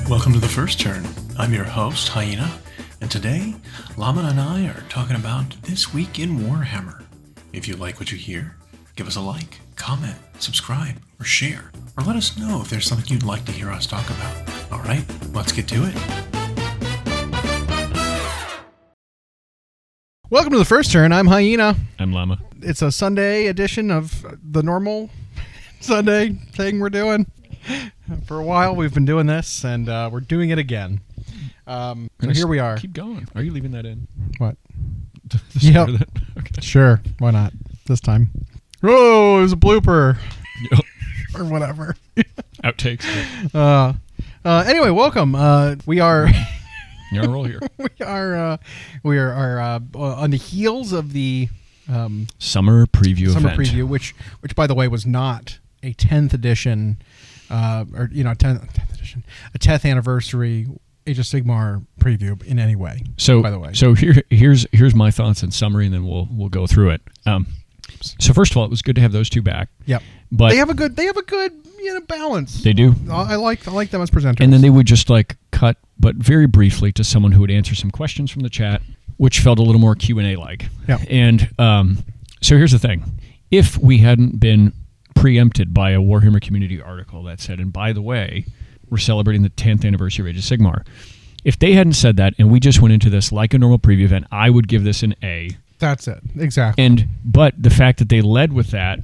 Welcome to The First Turn. I'm your host, Hyena, and today, Llama and I are talking about This Week in Warhammer. If you like what you hear, give us a like, comment, subscribe, or share, or let us know if there's something you'd like to hear us talk about. Alright, let's get to it. Welcome to The First Turn. I'm Hyena. I'm Llama. It's a Sunday edition of the normal Sunday thing we're doing. For a while, we've been doing this, and we're doing it again. So here we are. Keep going. Are you leaving that in? What? The start of that? Okay. Sure. Why not? This time. Oh, it was a blooper. Yep. Or whatever. Outtakes. Anyway, welcome. We are... You're on a roll here. we are on the heels of the... Summer Preview Summer event. Preview, which by the way was not a 10th edition, a 10th anniversary Age of Sigmar preview in any way. So, by the way, here's my thoughts in summary, and then we'll go through it. So first of all, it was good to have those two back. Yep, but they have a good balance. They do. I like them as presenters. And then they would just cut, but very briefly, to someone who would answer some questions from the chat, which felt a little more Q&A like. Yeah. And so here's the thing: if we hadn't been preempted by a Warhammer community article that said, and by the way, we're celebrating the 10th anniversary of Age of Sigmar. If they hadn't said that and we just went into this like a normal preview event, I would give this an A. That's it. Exactly. But the fact that they led with that,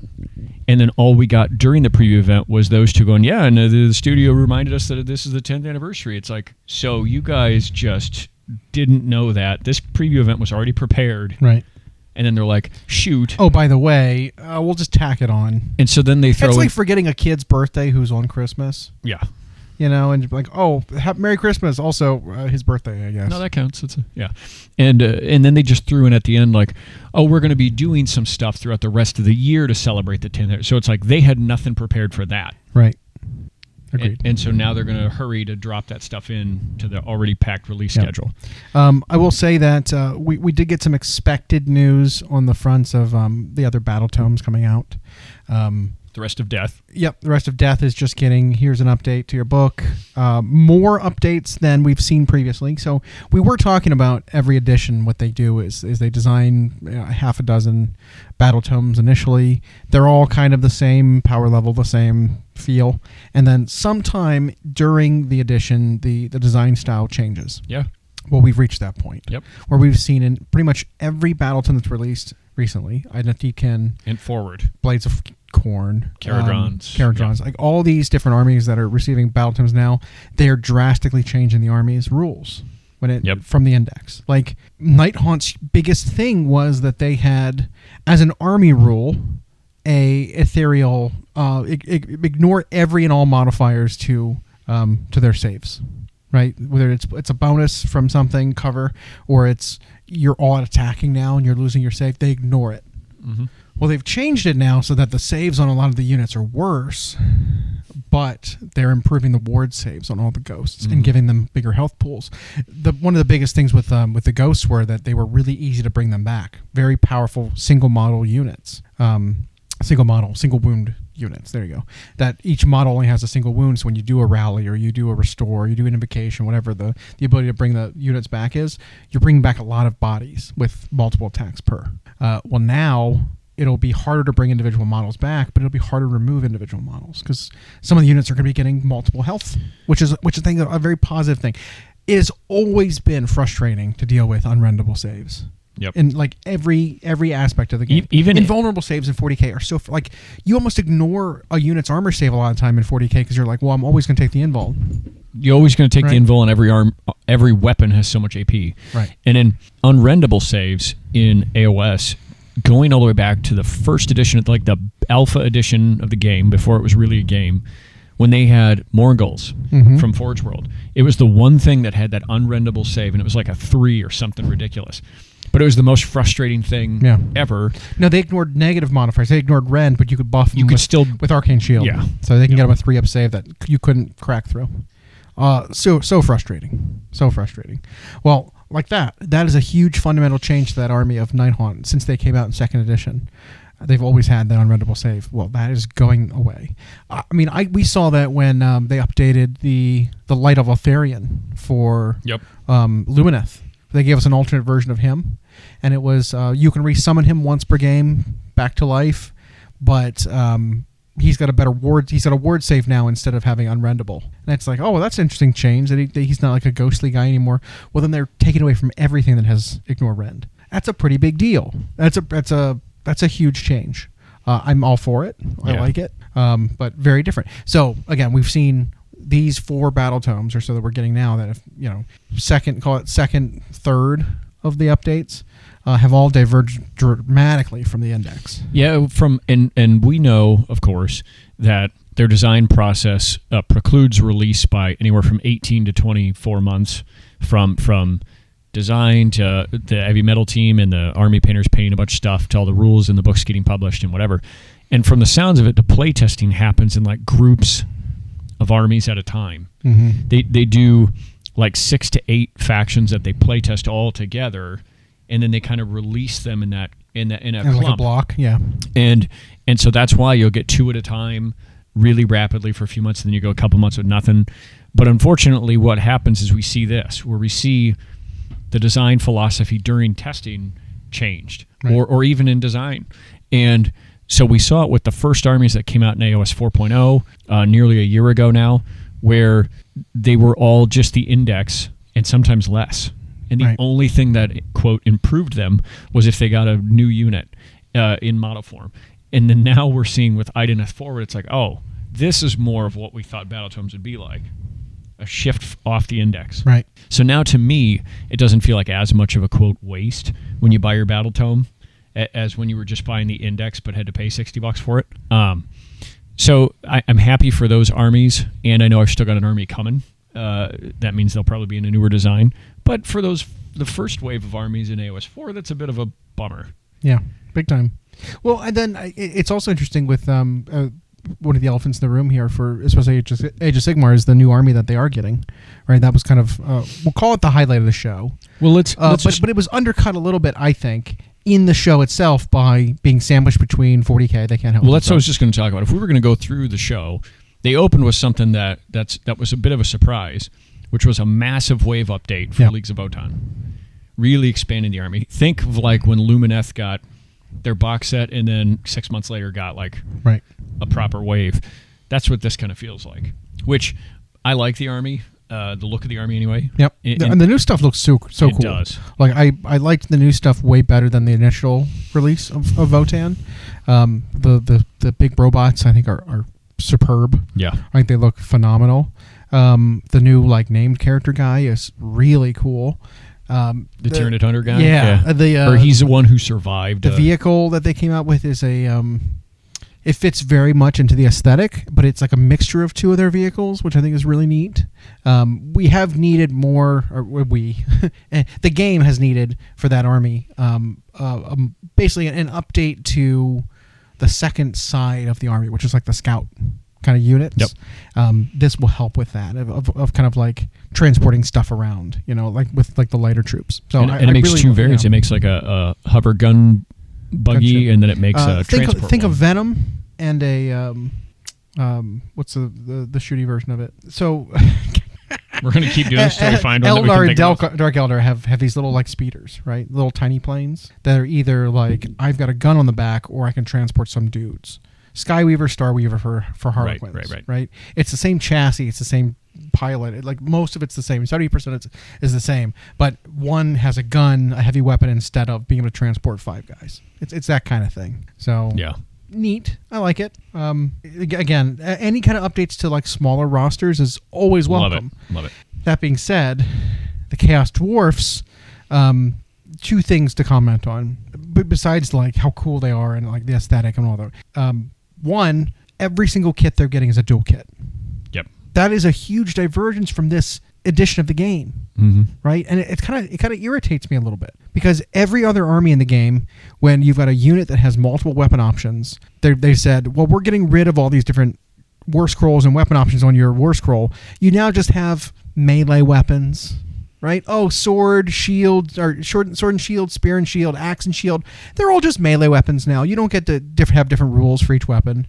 and then all we got during the preview event was those two going, yeah, and the studio reminded us that this is the 10th anniversary. It's like, so you guys just didn't know that. This preview event was already prepared. Right. And then they're like, shoot. Oh, by the way, we'll just tack it on. And so then they throw It's like forgetting a kid's birthday who's on Christmas. Yeah. You know, and like, oh, Merry Christmas. Also, his birthday, I guess. No, that counts. Yeah. And then they just threw in at the end like, oh, we're going to be doing some stuff throughout the rest of the year to celebrate the 10th. So it's like they had nothing prepared for that. Right. Agreed. And so now they're going to hurry to drop that stuff in to the already packed release schedule. I will say that we did get some expected news on the fronts of the other battle tomes coming out. The Rest of Death. Yep, The Rest of Death is just getting, here's an update to your book. More updates than we've seen previously. So we were talking about every edition. What they do is they design half a dozen battle tomes initially. They're all kind of the same power level, the same feel. And then sometime during the edition, the design style changes. Yeah. Well, we've reached that point. Yep. Where we've seen in pretty much every battle tome that's released recently, Identican, And Forward. Blades of Corn, Caradrons. like all these different armies that are receiving battle tomes now, they're drastically changing the army's rules from the index. Like Nighthaunt's biggest thing was that they had, as an army rule, a ethereal ignore every and all modifiers to their saves, right? Whether it's a bonus from something cover or it's you're all attacking now and you're losing your save, they ignore it. Mm-hmm. Well, they've changed it now so that the saves on a lot of the units are worse, but they're improving the ward saves on all the ghosts and giving them bigger health pools. One of the biggest things with the ghosts were that they were really easy to bring them back. Very powerful single model units, single wound units. There you go. That each model only has a single wound. So when you do a rally or you do a restore, or you do an invocation, whatever the ability to bring the units back is, you're bringing back a lot of bodies with multiple attacks per. Well, now it'll be harder to bring individual models back, but it'll be harder to remove individual models because some of the units are going to be getting multiple health, which is I think a very positive thing. It has always been frustrating to deal with unrendable saves. Yep. In like every aspect of the game. Even invulnerable saves in 40k are so like you almost ignore a unit's armor save a lot of time in 40k because you're like, well, I'm always going to take the invul. You're always going to take the invul, and every weapon has so much AP. Right. And in unrendable saves in AoS, going all the way back to the first edition, like the alpha edition of the game, before it was really a game, when they had Morgul's from Forge World, it was the one thing that had that unrendable save, and it was like a 3 or something ridiculous. But it was the most frustrating thing ever. No, they ignored negative modifiers. They ignored rend, but you could buff them with Arcane Shield. Yeah. So they can get them a 3-up save that you couldn't crack through. So frustrating. So frustrating. Well, like that is a huge fundamental change to that army of Nighthaunt since they came out in 2nd edition. They've always had that unreadable save. Well, that is going away. I mean, we saw that when they updated the Light of Eltharion for Lumineth. They gave us an alternate version of him, and it was you can resummon him once per game back to life, but he's got a better ward. He's got a ward save now instead of having unrendable. And it's like, oh, well, that's an interesting change. That he's not like a ghostly guy anymore. Well, then they're taking away from everything that has ignore rend. That's a pretty big deal. That's a huge change. I'm all for it. I like it, but very different. So again, we've seen these 4 battle tomes or so that we're getting now that if second, third of the updates have all diverged dramatically from the index. Yeah, and we know, of course, that their design process precludes release by anywhere from 18 to 24 months from design to the heavy metal team and the army painters painting a bunch of stuff to all the rules and the books getting published and whatever. And from the sounds of it, the play testing happens in like groups of armies at a time. Mm-hmm. They do like 6 to 8 factions that they play test all together, and then they kind of release them in a clump. Like a block, yeah. And so that's why you'll get 2 at a time really rapidly for a few months, and then you go a couple months with nothing. But unfortunately, what happens is we see this, where we see the design philosophy during testing changed, right, or even in design. And so we saw it with the first armies that came out in AoS 4.0 nearly a year ago now, where they were all just the index and sometimes less. And the only thing that, quote, improved them was if they got a new unit in model form. And then now we're seeing with Ideneth Forward, it's like, oh, this is more of what we thought battle tomes would be like. A shift off the index. Right. So now to me, it doesn't feel like as much of a, quote, waste when you buy your battle tome as when you were just buying the index but had to pay $60 for it. So I'm happy for those armies, and I know I've still got an army coming. That means they'll probably be in a newer design. But for the first wave of armies in AoS 4, that's a bit of a bummer. Yeah, big time. Well, and then it's also interesting with one of the elephants in the room here for especially Age of Sigmar is the new army that they are getting, right? That was kind of we'll call it the highlight of the show. Well, but it was undercut a little bit, I think, in the show itself by being sandwiched between 40K. They can't help. Well, that's what I was just going to talk about. If we were going to go through the show, they opened with something that was a bit of a surprise, which was a massive wave update for Leagues of Votann, really expanding the army. Think of like when Lumineth got their box set, and then 6 months later got like a proper wave. That's what this kind of feels like. Which I like the army, the look of the army anyway. Yep, and the new stuff looks so cool. It does. Like I liked the new stuff way better than the initial release of Votann. The big robots I think are superb. Yeah, I think they look phenomenal. The new like named character guy is really cool. The Tyranid Hunter guy? Yeah. Or he's the one who survived. The vehicle that they came out with is it fits very much into the aesthetic, but it's like a mixture of 2 of their vehicles, which I think is really neat. We have needed more, the game has needed for that army, basically an update to the second side of the army, which is like the scout kind of units. Yep. This will help with that of kind of like transporting stuff around, like with like the lighter troops. So and it makes really, 2 variants. It makes like a hover gun buggy, and then it makes a transport. Think of Venom and a what's the shooty version of it. So we're gonna keep doing this until we find one. Eldar and Dark Eldar have these little like speeders, right? Little tiny planes that are either like I've got a gun on the back or I can transport some dudes. Skyweaver, Starweaver for Harlequins, right? It's the same chassis, it's the same pilot. Like most of it's the same. 70% is the same, but one has a gun, a heavy weapon instead of being able to transport 5 guys. It's that kind of thing. So yeah, neat. I like it. Again, any kind of updates to like smaller rosters is always welcome. Love it. That being said, the Chaos Dwarfs. 2 things to comment on, but besides like how cool they are and like the aesthetic and all that. One, every single kit they're getting is a dual kit. Yep. That is a huge divergence from this edition of the game, right? And it kind of irritates me a little bit because every other army in the game, when you've got a unit that has multiple weapon options, they said, well, we're getting rid of all these different war scrolls and weapon options on your war scroll. You now just have melee weapons, right? Oh, sword, shield, or sword and shield, spear and shield, axe and shield. They're all just melee weapons now. You don't get to have different rules for each weapon.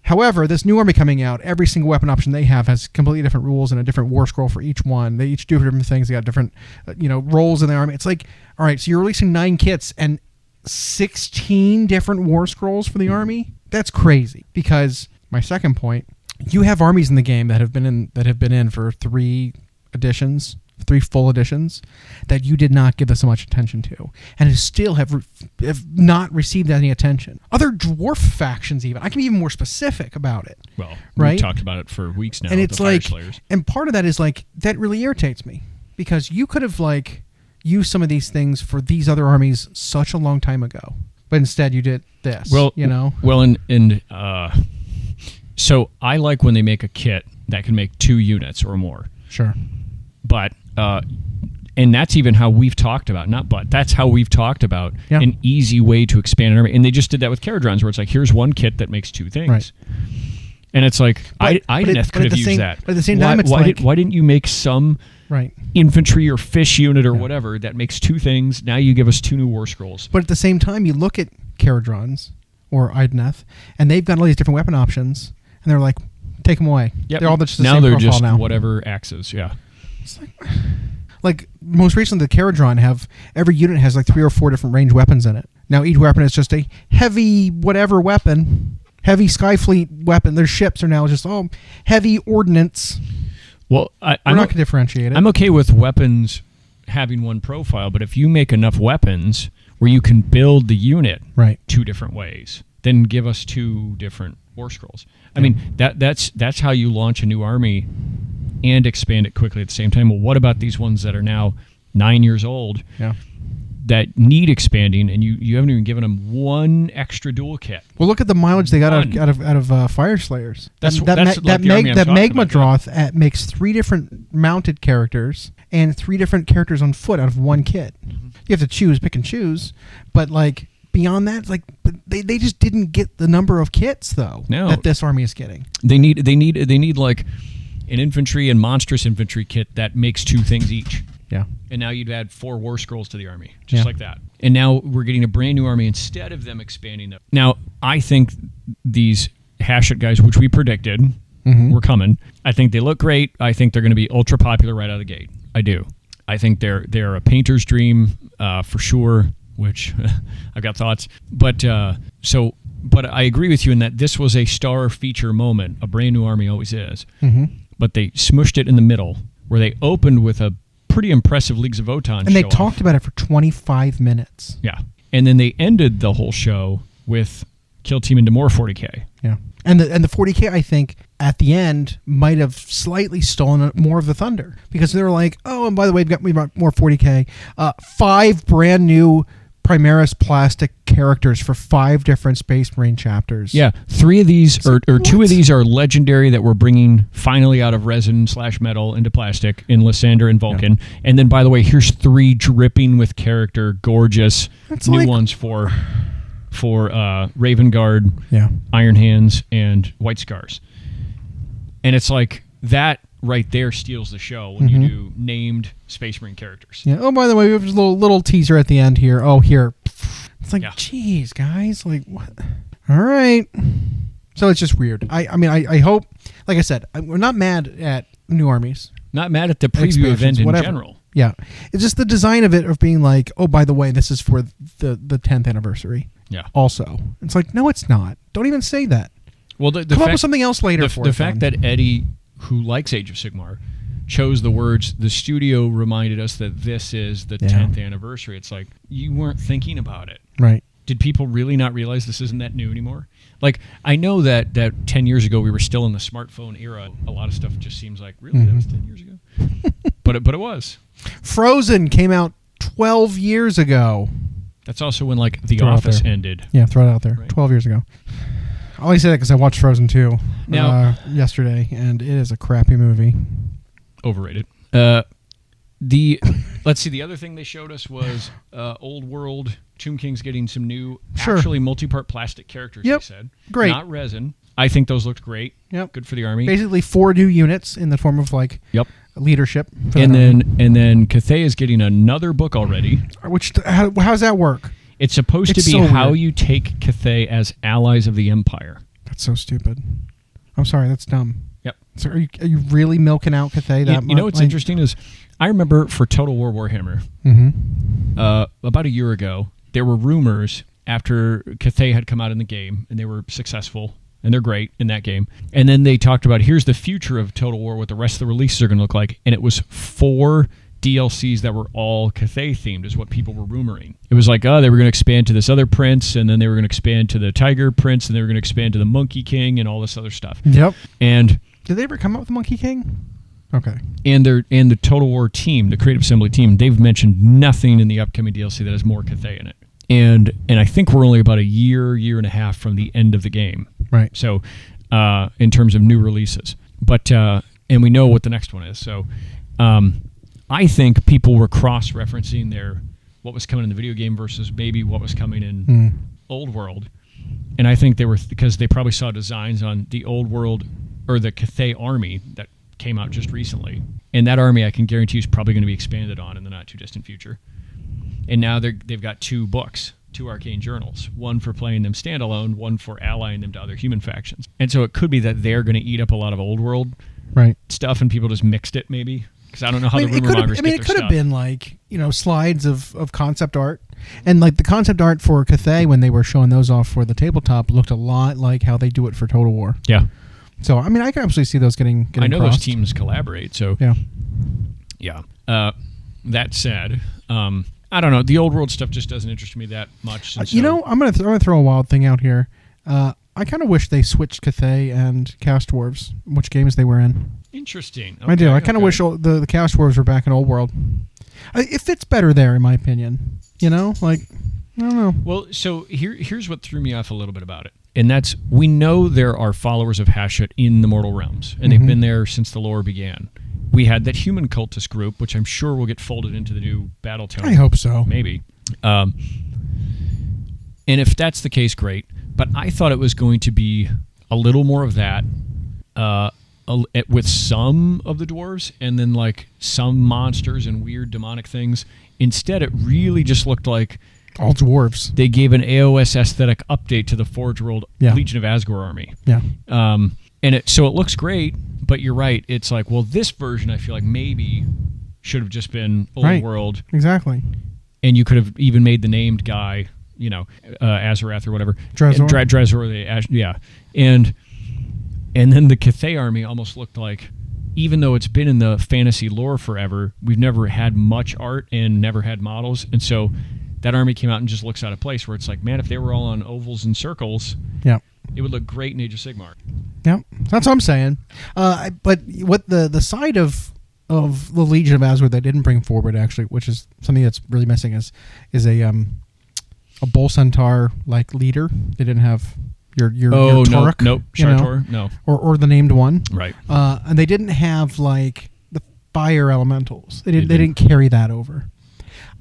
However, this new army coming out, every single weapon option they have has completely different rules and a different war scroll for each one. They each do different things. They got different, roles in the army. It's like, all right, so you're releasing 9 kits and 16 different war scrolls for the army. That's crazy. Because my second point, you have armies in the game that have been in for 3 editions. 3 full editions that you did not give this so much attention to, and who still have not received any attention. Other dwarf factions, even I can be even more specific about it. Well, right? We've talked about it for weeks now. And it's the like, Fire Slayers. And part of that is like that really irritates me because you could have used some of these things for these other armies such a long time ago, but instead you did this. Well, so I like when they make a kit that can make 2 units or more. Sure. But and that's even how we've talked about, that's how we've talked about an easy way to expand an army. And they just did that with Caradrons, where it's like, here's one kit that makes 2 things. Right. And it's like, Idoneth could have used that. But at the same time, why didn't you make some infantry or fish unit or whatever that makes 2 things? Now you give us 2 new war scrolls. But at the same time, you look at Caradrons or Idoneth, and they've got all these different weapon options, and they're like, take them away. Yep. They're all just the same they're profile just now. whatever axes, It's like most recently, the Caradron every unit has like 3 or 4 different range weapons in it. Now each weapon is just a heavy whatever weapon, heavy Skyfleet weapon. Their ships are now just heavy ordnance. Well, I'm not going to differentiate it. I'm okay with weapons having one profile, but if you make enough weapons where you can build the unit 2 different ways, then give us 2 different war scrolls. I mean, that's how you launch a new army and expand it quickly at the same time. Well, what about these ones that are now 9 years old that need expanding, and you haven't even given them 1 extra dual kit? Well, look at the mileage they got out of Fire Slayers. That Magma Droth makes 3 different mounted characters and 3 different characters on foot out of 1 kit. Mm-hmm. You have to pick and choose, but like beyond that, like they just didn't get the number of kits though that this army is getting. They need like an infantry and monstrous infantry kit that makes 2 things each. Yeah. And now you'd add 4 war scrolls to the army, just like that. And now we're getting a brand new army instead of them expanding them. Now, I think these Hashut guys, which we predicted were coming, I think they look great. I think they're going to be ultra popular right out of the gate. I do. I think they're a painter's dream for sure, which I've got thoughts. But I agree with you in that this was a star feature moment. A brand new army always is. Mm-hmm. But they smushed it in the middle, where they opened with a pretty impressive Leagues of Votann and they talked about it for 25 minutes. Yeah. And then they ended the whole show with Kill Team into more 40K. Yeah. And the 40K, I think, at the end, might have slightly stolen more of the thunder. Because they were like, oh, and by the way, we've got more 40K. 5 brand new Primaris plastic characters for 5 different Space Marine chapters. Yeah, 3 of these, or 2 of these are legendary that we're bringing finally out of resin/metal into plastic in Lysander and Vulcan. Yeah. And then, by the way, here's 3 dripping with character, gorgeous new ones for Raven Guard, Iron Hands, and White Scars. And it's like that right there steals the show when you do named Space Marine characters. Yeah. Oh, by the way, we have a little teaser at the end here. Oh, here. It's like, geez, guys, like what? All right. So it's just weird. I mean, I hope, like I said, we're not mad at new armies. Not mad at the preview event in general. Yeah. It's just the design of it of being like, oh, by the way, this is for the 10th anniversary. Yeah. Also, it's like, no, it's not. Don't even say that. Well, come up with something else later. The fact that Eddie, who likes Age of Sigmar, chose the words, the studio reminded us that this is the 10th anniversary. It's like, you weren't thinking about it. Right. Did people really not realize this isn't that new anymore? Like, I know that 10 years ago we were still in the smartphone era. A lot of stuff just seems like, really, that was 10 years ago? but it was. Frozen came out 12 years ago. That's also when, like, The Office ended. Yeah, throw it out there. Right. 12 years ago. I only say that because I watched Frozen 2 yesterday, and it is a crappy movie. Overrated. Let's see, the other thing they showed us was Old World Tomb King's getting some new, actually multi-part plastic characters, they said. Great. Not resin. I think those looked great. Yep. Good for the army. Basically 4 new units in the form of like Yep. leadership. And then Cathay is getting another book already. Which how's that work? It's supposed to be so how weird. you take Cathay as allies of the Empire. That's so stupid. I'm sorry, that's dumb. Yep. So are you really milking out Cathay that much? You know what's interesting is I remember for Total War Warhammer, about a year ago, there were rumors after Cathay had come out in the game and they were successful and they're great in that game. And then they talked about here's the future of Total War, what the rest of the releases are going to look like. And it was 4 DLCs that were all Cathay themed is what people were rumoring. It was like, oh, they were going to expand to this other prince, and then they were going to expand to the Tiger Prince, and they were going to expand to the Monkey King and all this other stuff. Yep. And did they ever come up with Monkey King? Okay. And the Total War team, the Creative Assembly team, they've mentioned nothing in the upcoming DLC that has more Cathay in it. And I think we're only about a year and a half from the end of the game. Right. So, in terms of new releases, but and we know what the next one is. So, I think people were cross-referencing what was coming in the video game versus maybe what was coming in Old World, and I think they were because they probably saw designs on the Old World or the Cathay army that came out just recently, and that army I can guarantee is probably going to be expanded on in the not too distant future. And now they've got 2 books, 2 arcane journals, one for playing them standalone, one for allying them to other human factions. And so it could be that they're going to eat up a lot of Old World stuff, and people just mixed it maybe. Because I don't know how the rumor mongers get their it could have stuff. been like, slides of concept art. And like the concept art for Cathay, when they were showing those off for the tabletop, looked a lot like how they do it for Total War. Yeah. So, I can absolutely see those getting I know crossed. those teams collaborate, so... Yeah. That said, I don't know. The Old World stuff just doesn't interest me that much. And I'm gonna throw a wild thing out here. I kind of wish they switched Cathay and Cast Dwarves, which games they were in. Interesting. I do. I kind of wish the Cast Dwarves were back in Old World. It fits better there, in my opinion. I don't know. Well, so here's what threw me off a little bit about it. And that's, we know there are followers of Hashut in the Mortal Realms, and they've been there since the lore began. We had that human cultist group, which I'm sure will get folded into the new battle tone. I hope so. Maybe. And if that's the case, great. But I thought it was going to be a little more of that with some of the dwarves, and then like some monsters and weird demonic things. Instead, it really just looked like all dwarves. They gave an AoS aesthetic update to the Forge World Legion of Asgore army. Yeah. So it looks great, but you're right. It's like, well, this version I feel like maybe should have just been Old World. Exactly. And you could have even made the named guy, Azarath or whatever. Drazor. Drazor, And then the Cathay army almost looked like, even though it's been in the fantasy lore forever, we've never had much art and never had models. And so that army came out and just looks out of place, where it's like, man, if they were all on ovals and circles, it would look great in Age of Sigmar. Yeah, that's what I'm saying. But what the side of the Legion of Asgore they didn't bring forward, actually, which is something that's really missing, is a bull centaur like leader. They didn't have your Toruk, nope, Shartor, no, or the named one, right? And they didn't have like the fire elementals. They didn't carry that over,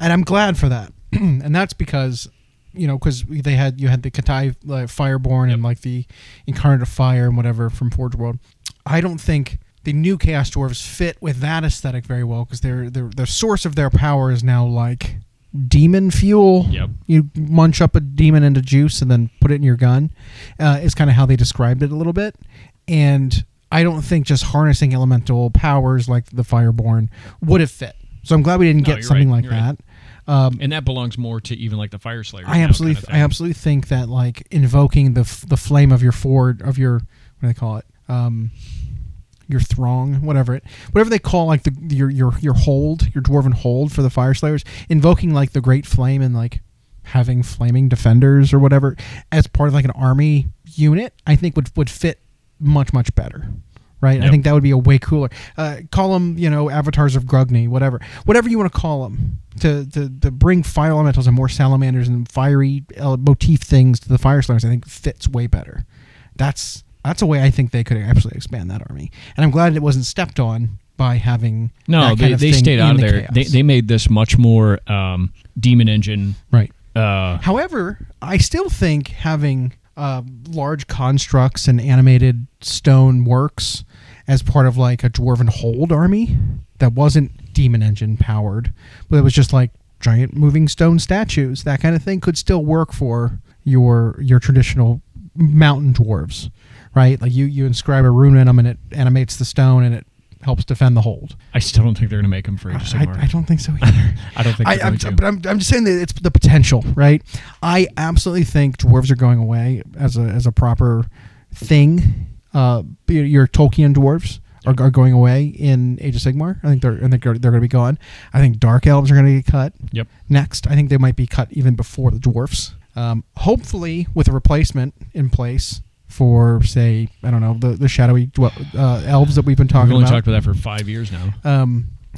and I'm glad for that. And that's because because you had the Katai Fireborn and like the Incarnate of Fire and whatever from Forge World. I don't think the new Chaos Dwarves fit with that aesthetic very well, because the source of their power is now like demon fuel. Yep. You munch up a demon into juice and then put it in your gun. Is kind of how they described it a little bit. And I don't think just harnessing elemental powers like the Fireborn would have fit. So I'm glad we didn't get something like that. And that belongs more to even like the Fire Slayer. I absolutely think that like invoking the flame of your what do they call it? Your throng, whatever they call like your hold, your dwarven hold for the Fire Slayers, invoking like the Great Flame and like having flaming defenders or whatever as part of like an army unit, I think would fit much better. Right, yep. I think that would be a way cooler. Call them, avatars of Grugni, whatever you want to call them, to bring fire elementals and more salamanders and fiery motif things to the Fire Slayers. I think fits way better. That's a way I think they could absolutely expand that army, and I'm glad it wasn't stepped on by having. No, they stayed out of there. They made this much more demon engine. Right. However, I still think having large constructs and animated stone works as part of like a dwarven hold army that wasn't demon engine powered, but it was just like giant moving stone statues. That kind of thing could still work for your traditional mountain dwarves, right? Like you inscribe a rune in them and it animates the stone and it helps defend the hold. I still don't think they're going to make them for Age of Sigmar. I don't think so either. I don't think they're going to. But I'm just saying that it's the potential, right? I absolutely think dwarves are going away as a proper thing. Your Tolkien dwarves are going away in Age of Sigmar. I think they're going to be gone. I think dark elves are going to get cut. Yep. Next, I think they might be cut even before the dwarfs. Hopefully, with a replacement in place for, say, I don't know, the shadowy elves that we've been talking about. We've only talked about that for 5 years now.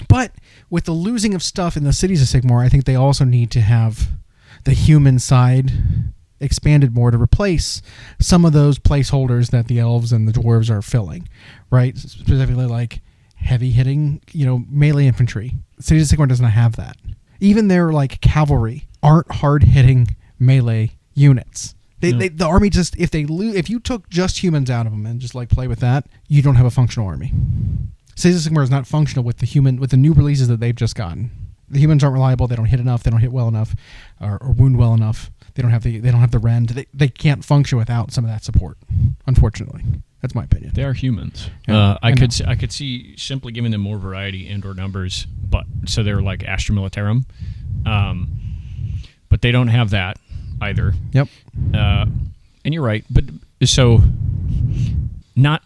But with the losing of stuff in the cities of Sigmar, I think they also need to have the human side expanded more to replace some of those placeholders that the elves and the dwarves are filling, right? Specifically like heavy hitting, melee infantry. Cities of Sigmar doesn't have that. Even their like cavalry aren't hard hitting melee units. The army just if you took just humans out of them and just like play with that, you don't have a functional army. Cities of Sigmar is not functional with the new releases that they've just gotten. The humans aren't reliable. They don't hit enough. They don't hit well enough, or wound well enough. They don't have the rend. They can't function without some of that support. Unfortunately, that's my opinion. They are humans. Yeah, I could see simply giving them more variety and/or numbers, but so they're like Astra Militarum, but they don't have that either. Yep. And you're right, but so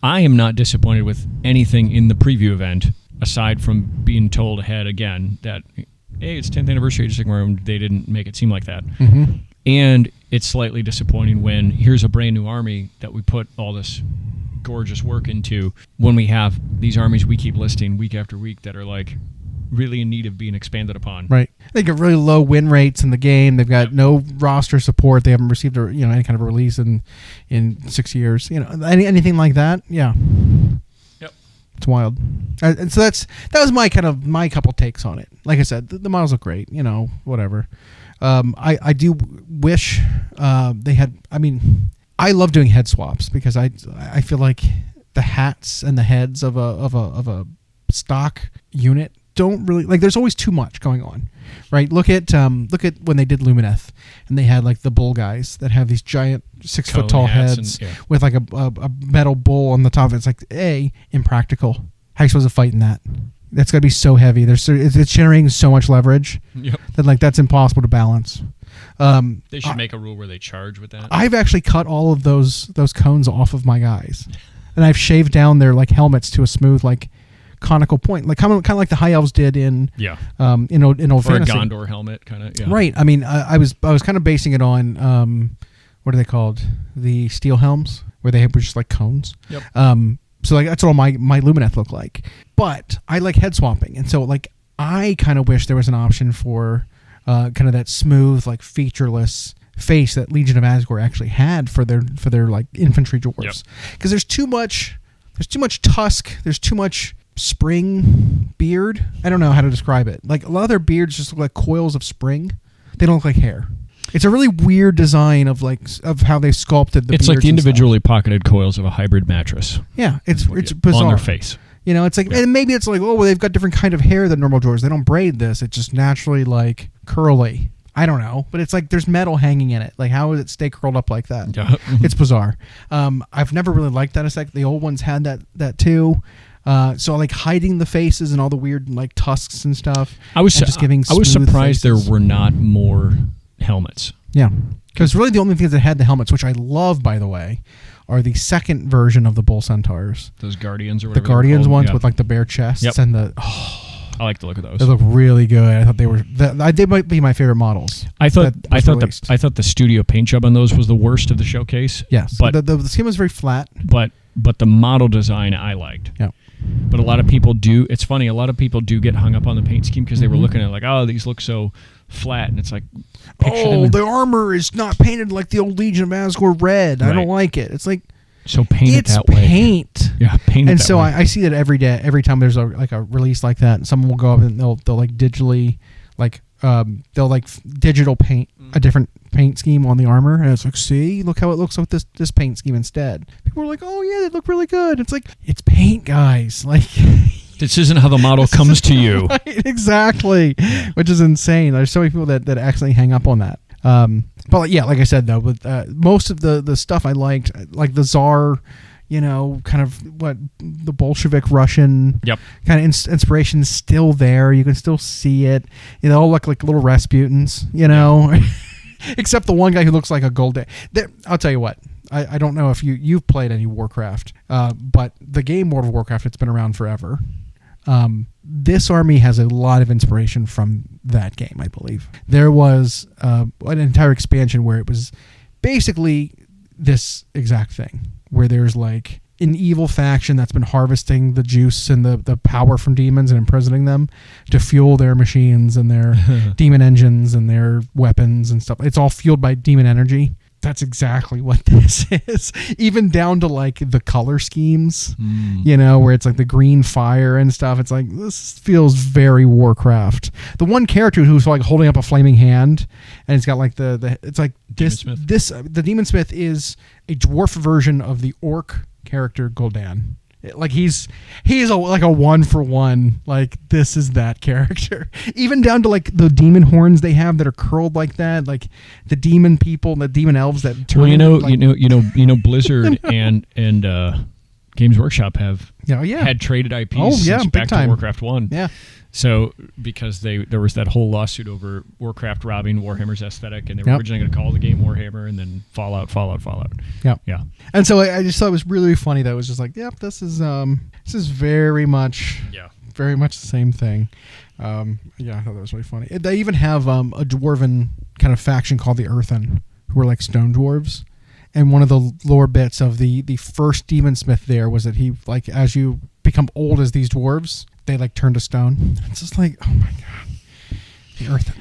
I am not disappointed with anything in the preview event aside from being told ahead again that hey, it's 10th anniversary of Age of Sigmar, and they didn't make it seem like that. Mm-hmm. And it's slightly disappointing when here's a brand new army that we put all this gorgeous work into when we have these armies we keep listing week after week that are like really in need of being expanded upon. Right. They get really low win rates in the game. They've got no roster support. They haven't received any kind of a release in 6 years. Anything like that. Yeah. Yep. It's wild. And so that was my couple takes on it. Like I said, the models look great. Whatever. I do wish they had. I mean, I love doing head swaps because I feel like the hats and the heads of a stock unit don't really like. There's always too much going on, right? Look at when they did Lumineth, and they had like the bull guys that have these giant 6 foot tall heads with like a metal bull on the top. It's like impractical. How are you supposed to fight in that? That's got to be so heavy. It's generating so much leverage that like that's impossible to balance. They should make a rule where they charge with that. I've actually cut all of those cones off of my guys, and I've shaved down their like helmets to a smooth like conical point, like kind of like the high elves did in old fantasy. A Gondor helmet, kind of. Yeah. Right. I mean, I was kind of basing it on what are they called? The steel helms, where they were just like cones. Yep. So like that's what all my Lumineth look like. But I like head swapping, and so like I kind of wish there was an option for kind of that smooth, like featureless face that Legion of Asgore actually had for their like infantry dwarves. Because there's too much tusk. There's too much spring beard. I don't know how to describe it. Like a lot of their beards just look like coils of spring. They don't look like hair. It's a really weird design of how they sculpted the. It's like the individually pocketed coils of a hybrid mattress. Yeah, it's bizarre on their face. It's like, and maybe it's like, oh, well, they've got different kind of hair than normal dwarves. They don't braid this. It's just naturally like curly. I don't know, but it's like there's metal hanging in it. Like, how would it stay curled up like that? Yeah. It's bizarre. I've never really liked that aesthetic. The old ones had that too. So like hiding the faces and all the weird like tusks and stuff. I was faces. surprised there were not more helmets. Yeah, because really the only things that had the helmets, which I love, by the way, are the second version of the bull centaurs. Those guardians or whatever. The guardians ones with like the bare chests and the. I like the look of those. They look really good. I thought they were. They might be my favorite models. I thought the studio paint job on those was the worst of the showcase. Yes, but the skin was very flat. But the model design I liked. Yeah. But a lot of people do. It's funny. A lot of people do get hung up on the paint scheme because they were looking at it like, oh, these look so flat, and it's like, the armor is not painted like the old Legion of Asgore red. Right. I don't like it. It's like, so paint it that way. It's paint. Yeah, paint it and that so way. I see that every day. Every time there's a release like that, and someone will go up and they'll like digitally like they'll like digital paint a different paint scheme on the armor, and it's like, see, look how it looks with this paint scheme instead. People were like, oh yeah, they look really good. It's like, it's paint, guys. Like, this isn't how the model comes to you. Right, exactly, which is insane. There's so many people that accidentally hang up on that. But yeah, like I said though, with most of the stuff I liked, like the Tsar, kind of what the Bolshevik Russian kind of inspiration is still there. You can still see it. They all look like little Rasputins, except the one guy who looks like a Gul'dan. I'll tell you what. I don't know if you've played any Warcraft, but the game World of Warcraft, it's been around forever. This army has a lot of inspiration from that game, I believe. There was an entire expansion where it was basically this exact thing, where there's like an evil faction that's been harvesting the juice and the power from demons and imprisoning them to fuel their machines and their demon engines and their weapons and stuff. It's all fueled by demon energy. That's exactly what this is. Even down to like the color schemes, where it's like the green fire and stuff. It's like, this feels very Warcraft. The one character who's like holding up a flaming hand, and it's got like it's like the Demon Smith is a dwarf version of the orc character Gul'dan. Like he's like a 1-for-1. Like, this is that character. Even down to like the demon horns they have that are curled like that. Like the demon people, the demon elves that turn. Well, Blizzard and Games Workshop have had traded IPs since back to Warcraft 1. Yeah. So because there was that whole lawsuit over Warcraft robbing Warhammer's aesthetic, and they were originally going to call the game Warhammer, and then Fallout. Yeah. And so I just thought it was really funny that it was just like, yep, this is very much the same thing. I thought that was really funny. They even have a dwarven kind of faction called the Earthen, who are like stone dwarves. And one of the lore bits of the first Demon Smith there was that he, like, as you become old as these dwarves, they like turn to stone. It's just like, oh my god, the Earth.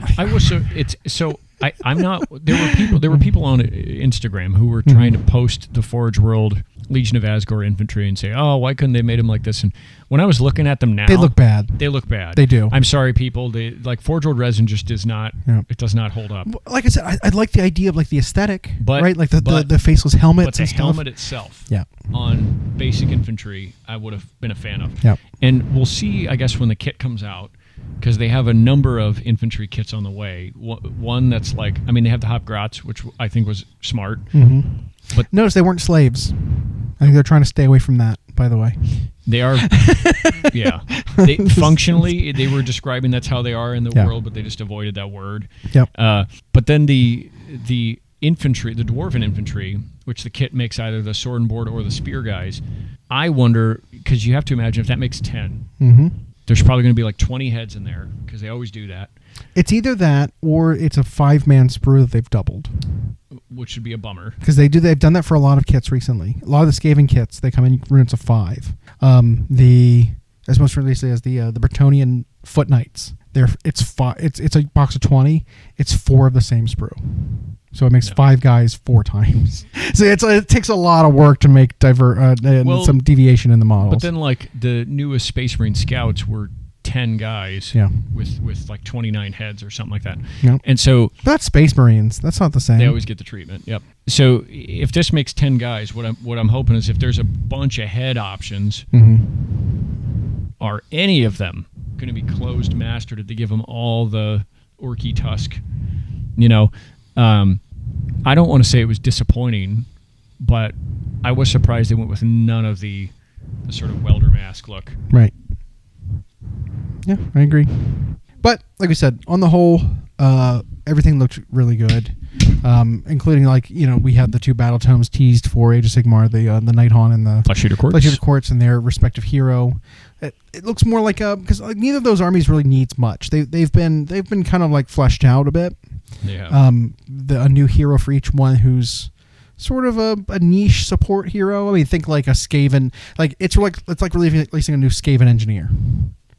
I'm not. There were people on Instagram who were trying to post the Forge World Legion of Asgore infantry and say, oh, why couldn't they made them like this? And when I was looking at them now, they look bad. They do. I'm sorry, people. They like Forge World resin just does not. Yeah. It does not hold up. Like I said, I like the idea of like the aesthetic, right? Like the faceless helmets. But the and stuff. helmet itself, on basic infantry, I would have been a fan of. Yeah. And we'll see, I guess, when the kit comes out, because they have a number of infantry kits on the way. One that's like, I mean, they have the Hop Grats, which I think was smart. Mm-hmm. But notice they weren't slaves. I think they're trying to stay away from that, by the way. They are, yeah. Functionally, they were describing that's how they are in the world, but they just avoided that word. Yep. But then the infantry, the dwarven infantry, which the kit makes either the sword and board or the spear guys, I wonder, because you have to imagine if that makes 10, there's probably going to be like 20 heads in there, because they always do that. It's either that or it's a 5-man sprue that they've doubled. Which would be a bummer. Because they've done that for a lot of kits recently. A lot of the Skaven kits, they come in units of 5. As most recently as the Bretonnian Foot Knights. It's a box of 20. It's 4 of the same sprue. So it makes 5 guys 4 times. So it takes a lot of work to make some deviation in the models. But then like the newest Space Marine Scouts were 10 guys with like 29 heads or something like that. Yep. And so that's Space Marines. That's not the same. They always get the treatment. Yep. So if this makes 10 guys, what I'm hoping is if there's a bunch of head options, are any of them going to be closed master? Did they give them all the orky tusk? I don't want to say it was disappointing, but I was surprised they went with none of the sort of welder mask look. Right. Yeah, I agree. But like we said, on the whole, everything looked really good, including we had the 2 battle tomes teased for Age of Sigmar, the Nighthaunt and the Flesh Eater Courts and their respective hero. It looks more like because neither of those armies really needs much. They've been kind of like fleshed out a bit. Yeah. A new hero for each one who's sort of a niche support hero. I mean, think like a Skaven. Like it's like releasing a new Skaven engineer.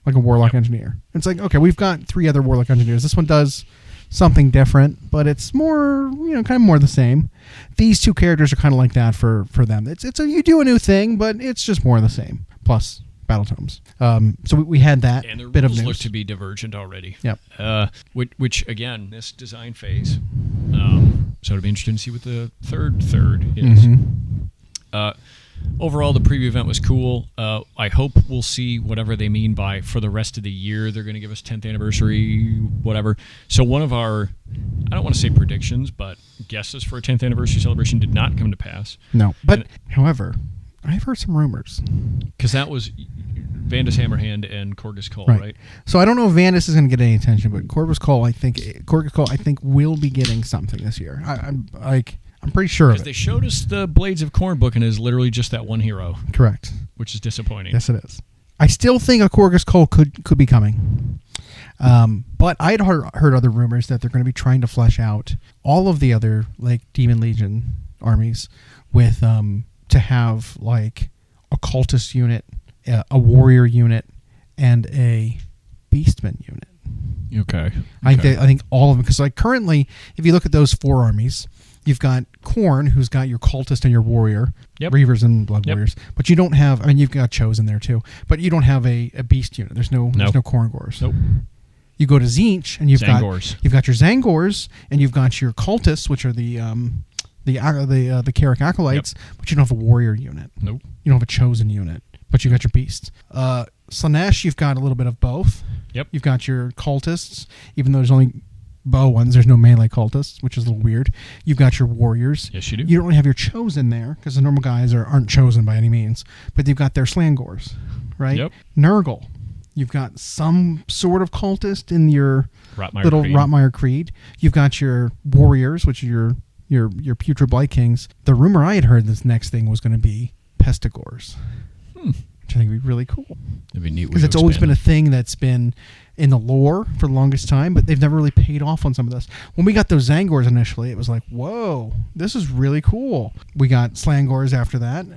Like a Warlock engineer. It's like, okay, we've got 3 other Warlock engineers. This one does something different, but it's more, kind of more the same. These 2 characters are kind of like that for them. You do a new thing, but it's just more of the same. Plus battle tomes. So we had that and the bit of rules news. Look to be divergent already. Yep. Which again, this design phase, So it'll be interesting to see what the third is. Overall, the preview event was cool. I hope we'll see whatever they mean by for the rest of the year. They're going to give us 10th anniversary, whatever. So one of our, I don't want to say predictions, but guesses for a 10th anniversary celebration did not come to pass. No, but however, I've heard some rumors. Because that was Vandus Hammerhand and Korgus Cole, right? So I don't know if Vandus is going to get any attention, but Korgus Cole, I think will be getting something this year. I'm pretty sure of Because it. they showed us the Blades of Corn book, and it is literally just that one hero. Correct. Which is disappointing. Yes, it is. I still think a Korgus Cole could be coming. But I'd heard other rumors that they're going to be trying to flesh out all of the other like Demon Legion armies with to have like a cultist unit, a warrior unit, and a beastman unit. Okay. I think all of them, because like currently, if you look at those 4 armies, you've got Khorne, who's got your cultist and your warrior, Reavers and Blood Warriors, but you don't have. I mean, you've got Chosen there too, but you don't have a beast unit. There's no Khorngors. Nope. You go to Tzeentch and you've Zangors. got your Zangors and you've got your cultists, which are the Carrick Acolytes, but you don't have a warrior unit. Nope. You don't have a Chosen unit, but you got your beasts. Slaanesh, you've got a little bit of both. Yep. You've got your cultists, even though there's only bow ones. There's no melee cultists, which is a little weird. You've got your warriors. Yes, you do. You don't really have your Chosen there, because the normal guys aren't chosen by any means, but they've got their Slangors, right? Yep. Nurgle. You've got some sort of cultist in your Rotmire Creed. You've got your warriors, which are your Putrid Blight Kings. The rumor I had heard this next thing was going to be Pestigors. Which I think would be really cool. It'd be neat. Because it's always been a thing that's been in the lore for the longest time, but they've never really paid off on some of this. When we got those Zangors initially, it was like, whoa, this is really cool. We got Slangors after that.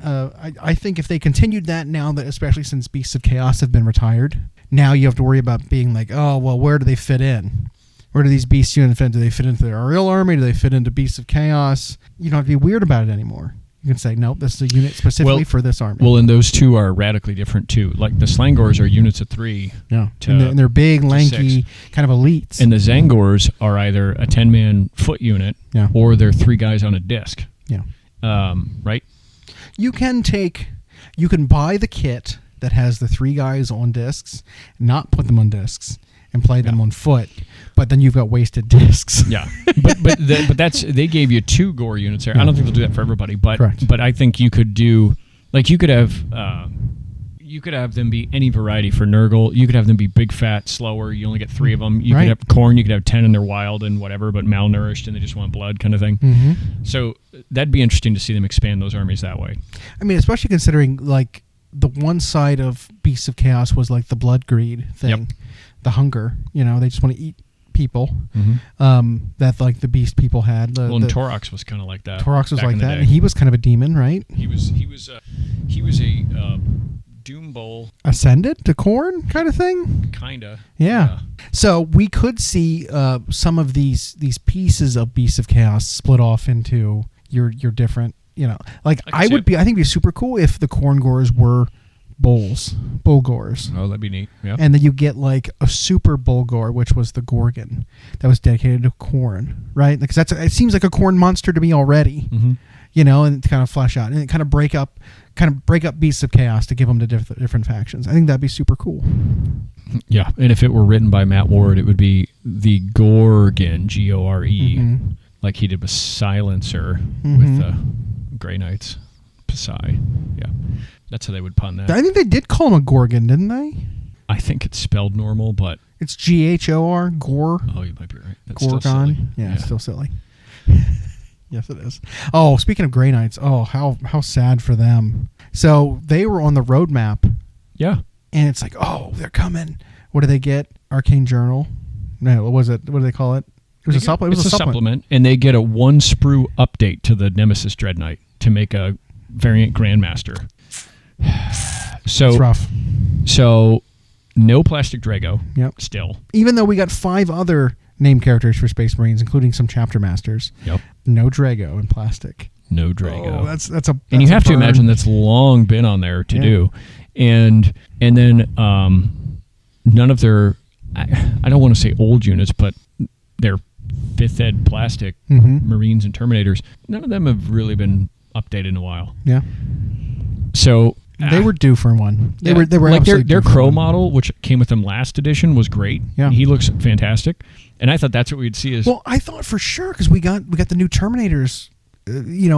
I think if they continued that now, that especially since Beasts of Chaos have been retired, now you have to worry about being like, oh, well, where do they fit in? Where do these beast units fit? Do they fit into the Ariel army? Do they fit into Beasts of Chaos? You don't have to be weird about it anymore. You can say, nope, this is a unit specifically for this army. Well, and those two are radically different, too. Like, the Slangors are units of 3. Yeah, and they're big, lanky, kind of elites. And the Zangors are either a 10-man foot unit or they're 3 guys on a disc. Yeah. Right? You can buy the kit that has the 3 guys on discs, not put them on discs, and play them on foot, but then you've got wasted discs. Yeah, but that's they gave you 2 gore units there. I don't think they'll do that for everybody, but Correct. But I think you could do like you could have them be any variety for Nurgle. You could have them be big, fat, slower. You only get 3 of them. You could have Khorne. You could have 10 and they're wild and whatever, but malnourished and they just want blood kind of thing. Mm-hmm. So that'd be interesting to see them expand those armies that way. I mean, especially considering like the one side of Beasts of Chaos was like the blood greed thing, the hunger. You know, they just want to eat people. That like the beast people had. And Torox was kind of like that. Torox was like that, and he was kind of a demon, right? He was a Doom Bowl ascended to Khorne kind of thing. Kinda. Yeah. So we could see some of these pieces of Beasts of Chaos split off into your different. You know, like I think it'd be super cool if the Khorngors were Bullgors. Oh, that'd be neat. Yeah. And then you get like a super Bullgor, which was the Gorgon that was dedicated to Khorne, right? Because it seems like a Khorne monster to me already. You know, and to kind of flesh out and kind of break up Beasts of Chaos to give them to different factions. I think that'd be super cool. Yeah, and if it were written by Matt Ward, it would be the Gorgon, Gore, like he did with Silencer with Grey Knights, Psy. Yeah, that's how they would pun that. I think they did call him a Gorgon, didn't they? I think it's spelled normal, but it's Ghor. Gore. Oh, you might be right. That's Gorgon. still silly. Yeah, it's still silly. Yes, it is. Oh, speaking of Grey Knights, how sad for them. So they were on the roadmap. Yeah. And it's like, oh, they're coming. What do they get? Arcane Journal. No, what was it? What do they call it? It was a supplement. It was a supplement, and they get a 1 sprue update to the Nemesis Dread Knight to make a variant Grandmaster. So it's rough. So no plastic Drago. Yep. Still, even though we got 5 other named characters for Space Marines, including some chapter masters. Yep. No Drago in plastic. No Drago. Oh, that's a. And you have to imagine that's long been on there to do, and then none of their, I don't want to say old units, but their fifth ed plastic Marines and Terminators. None of them have really been updated in a while. Yeah. So they were due for one. They were like absolutely their due for Crow one. model, which came with them last edition, was great. Yeah. He looks fantastic, and I thought that's what we'd see. Is Well, I thought for sure because we got the new Terminators,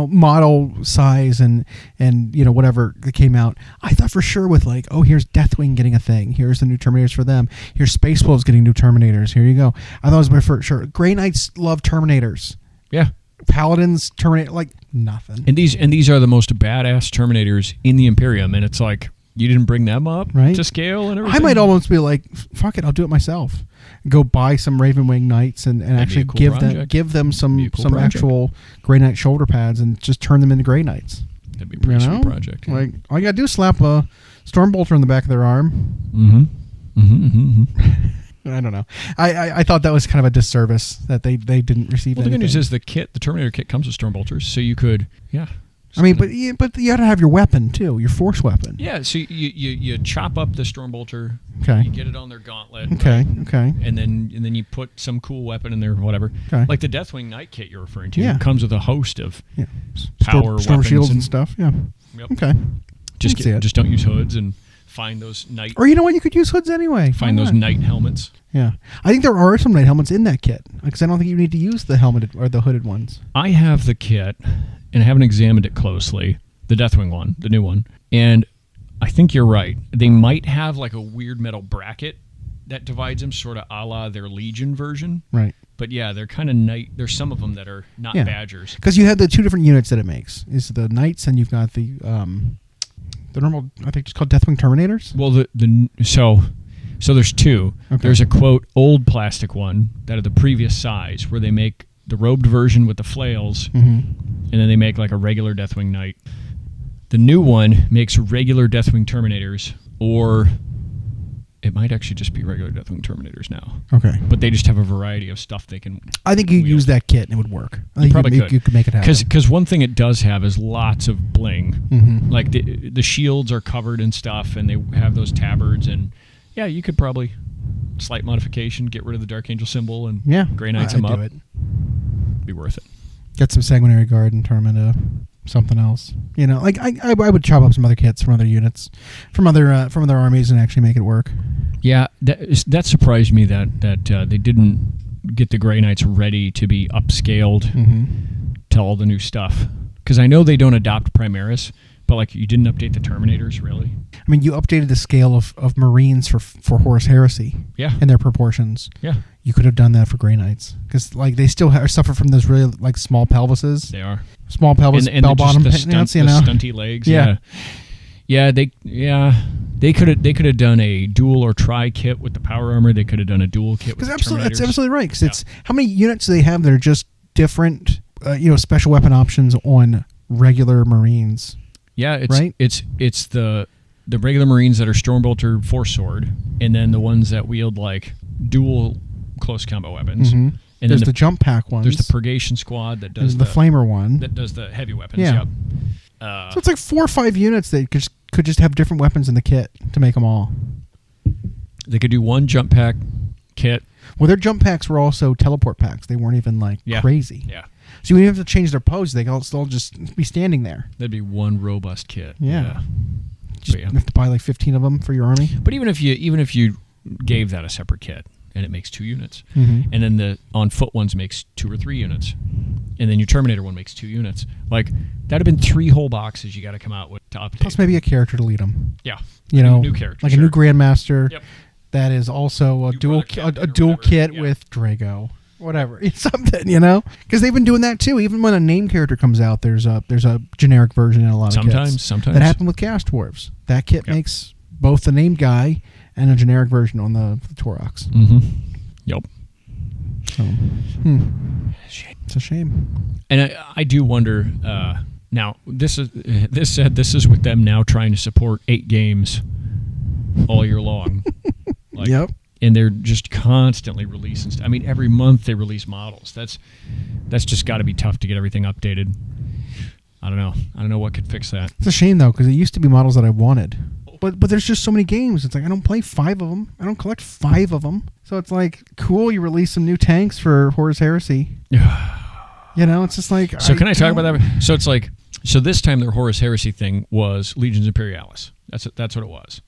model size and whatever that came out. I thought for sure with like, oh, here's Deathwing getting a thing. Here's the new Terminators for them. Here's Space Wolves getting new Terminators. Here you go. I thought it was my for sure. Grey Knights love Terminators. yeah. Paladins Terminator like nothing. And these are the most badass Terminators in the Imperium, and it's like you didn't bring them up Right. to scale and everything. I might almost be like, fuck it, I'll do it myself. Go buy some Ravenwing Knights and actually a cool give project. them some Be a cool project. actual Grey Knight shoulder pads and just turn them into Grey Knights. That'd be a pretty sweet project. Yeah. Like all you gotta do is slap a Stormbolter in the back of their arm. I don't know. I thought that was kind of a disservice that they didn't receive. Well, the good anything. news is the Terminator kit comes with Stormbolters, so you could, I mean, but you got to have your weapon too, your force weapon. Yeah, so you chop up the Stormbolter. Okay. You get it on their gauntlet. Okay. Right? Okay. And then you put some cool weapon in there, whatever. Okay. Like the Deathwing Knight kit you're referring to. Yeah. It comes with a host of Yeah. power Storm weapons shields and stuff. Yeah. Yep. Okay. Just can see it. just don't use hoods and find those knight Or you know what? You could use hoods anyway. find Why those not? knight helmets. Yeah, I think there are some knight helmets in that kit because I don't think you need to use the helmeted or the hooded ones. I have the kit and I haven't examined it closely. The Deathwing one, the new one, and I think you're right. They might have like a weird metal bracket that divides them, sort of a la their Legion version. Right. But yeah, they're kind of knight. There's some of them that are not Yeah. badgers. Because you have the two different units that it makes. Is the knights and you've got the normal. I think it's called Deathwing Terminators. Well, so there's two. Okay. There's a quote old plastic one that are the previous size where they make the robed version with the flails, and then they make like a regular Deathwing Knight. The new one makes regular Deathwing Terminators, or it might actually just be regular Deathwing Terminators now. Okay. But they just have a variety of stuff they can. I think you wield. use that kit and it would work. I You think probably you could make it happen. Because one thing it does have is lots of bling. Mhm. Like the shields are covered in stuff, and they have those tabards, and yeah, you could probably slight modification, get rid of the Dark Angel symbol, and Yeah, Grey Knights I'd them up. do it. Be worth it. Get some Sanguinary Guard and turn them into something else. Like I would chop up some other kits from other units, from other armies, and actually make it work. Yeah, that surprised me that they didn't get the Grey Knights ready to be upscaled to all the new stuff. Because I know they don't adopt Primaris, but like you didn't update the Terminators, really. I mean, you updated the scale of Marines for Horus Heresy. Yeah. And their proportions. Yeah, You could have done that for Grey Knights because like they still suffer from those really like small pelvises, they are. small pelvis, And bell bottom the pants. stunty legs. Yeah. They could have done a dual or tri kit with the power armor. They could have done a dual kit with the That's Terminators. absolutely right. Because it's how many units do they have that are just different, special weapon options on regular Marines. Yeah, Right? it's the regular Marines that are Stormbolter Force Sword, and then the ones that wield like dual close combat weapons. Mhm. And There's then the jump pack ones. there's the Purgation Squad that does There's the Flamer one. that does the heavy weapons. Yeah. Yep. So it's like 4 or 5 units that could just have different weapons in the kit to make them all. They could do one jump pack kit. Well, their jump packs were also teleport packs. They weren't even like Yeah. crazy. Yeah, So you didn't have to change their pose. They could all just be standing there. that'd be one robust kit. Yeah. Just But, yeah. you have to buy like 15 of them for your army. But even if you gave that a separate kit and it makes 2 units, Mhm. and then the on foot ones makes 2 or 3 units, and then your Terminator one makes 2 units, like that'd have been 3 whole boxes you got to come out with to update. Plus maybe a character to lead them. Yeah, New character, like sure. a new Grandmaster. Yep. That is also a New dual brother captain a or dual whatever, kit yeah. with Drago. Whatever. It's something, because they've been doing that too. Even when a name character comes out, there's a generic version in a lot of kits. Sometimes That happened with Chaos Dwarves. That kit Yep. makes both the named guy and a generic version on the Torox. Mm-hmm. Yep. So, it's a shame. And I do wonder. Now this is with them now trying to support 8 games all year long. Like, Yep. And they're just constantly releasing stuff. I mean, every month they release models. That's just got to be tough to get everything updated. I don't know what could fix that. It's a shame though because it used to be models that I wanted. Oh, but there's just so many games. It's like I don't play 5 of them. I don't collect 5 of them. So it's like cool. You release some new tanks for Horus Heresy. It's just like. So can I talk about that? So it's like this time their Horus Heresy thing was Legions Imperialis. That's what it was.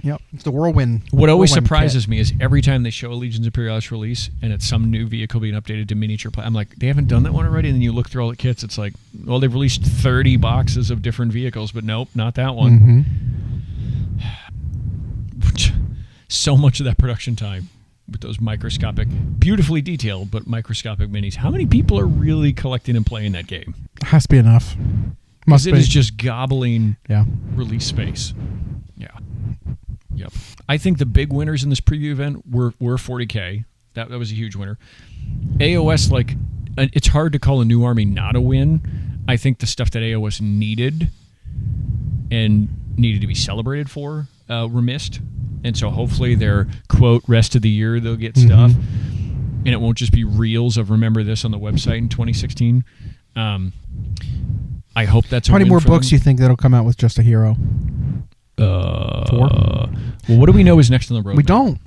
Yep, it's the whirlwind. What always surprises me is every time they show a Legions Imperialis release and it's some new vehicle being updated to miniature I'm like, they haven't done that one already? And then you look through all the kits, it's like, well, they've released 30 boxes of different vehicles, but nope, not that one. So much of that production time with those microscopic, beautifully detailed, but microscopic minis. How many people are really collecting and playing that game? Has to be enough. Must be. It is just gobbling Yeah. release space. Yeah. Yep. I think the big winners in this preview event were 40K. That was a huge winner. AoS, like, it's hard to call a new army not a win. I think the stuff that AoS needed and needed to be celebrated for were missed. And so hopefully their, quote, rest of the year they'll get stuff. And it won't just be reels of remember this on the website in 2016. I hope that's a How many win more for books them. you think that'll come out with just a hero? 4? Well, what do we know is next on the road? We don't.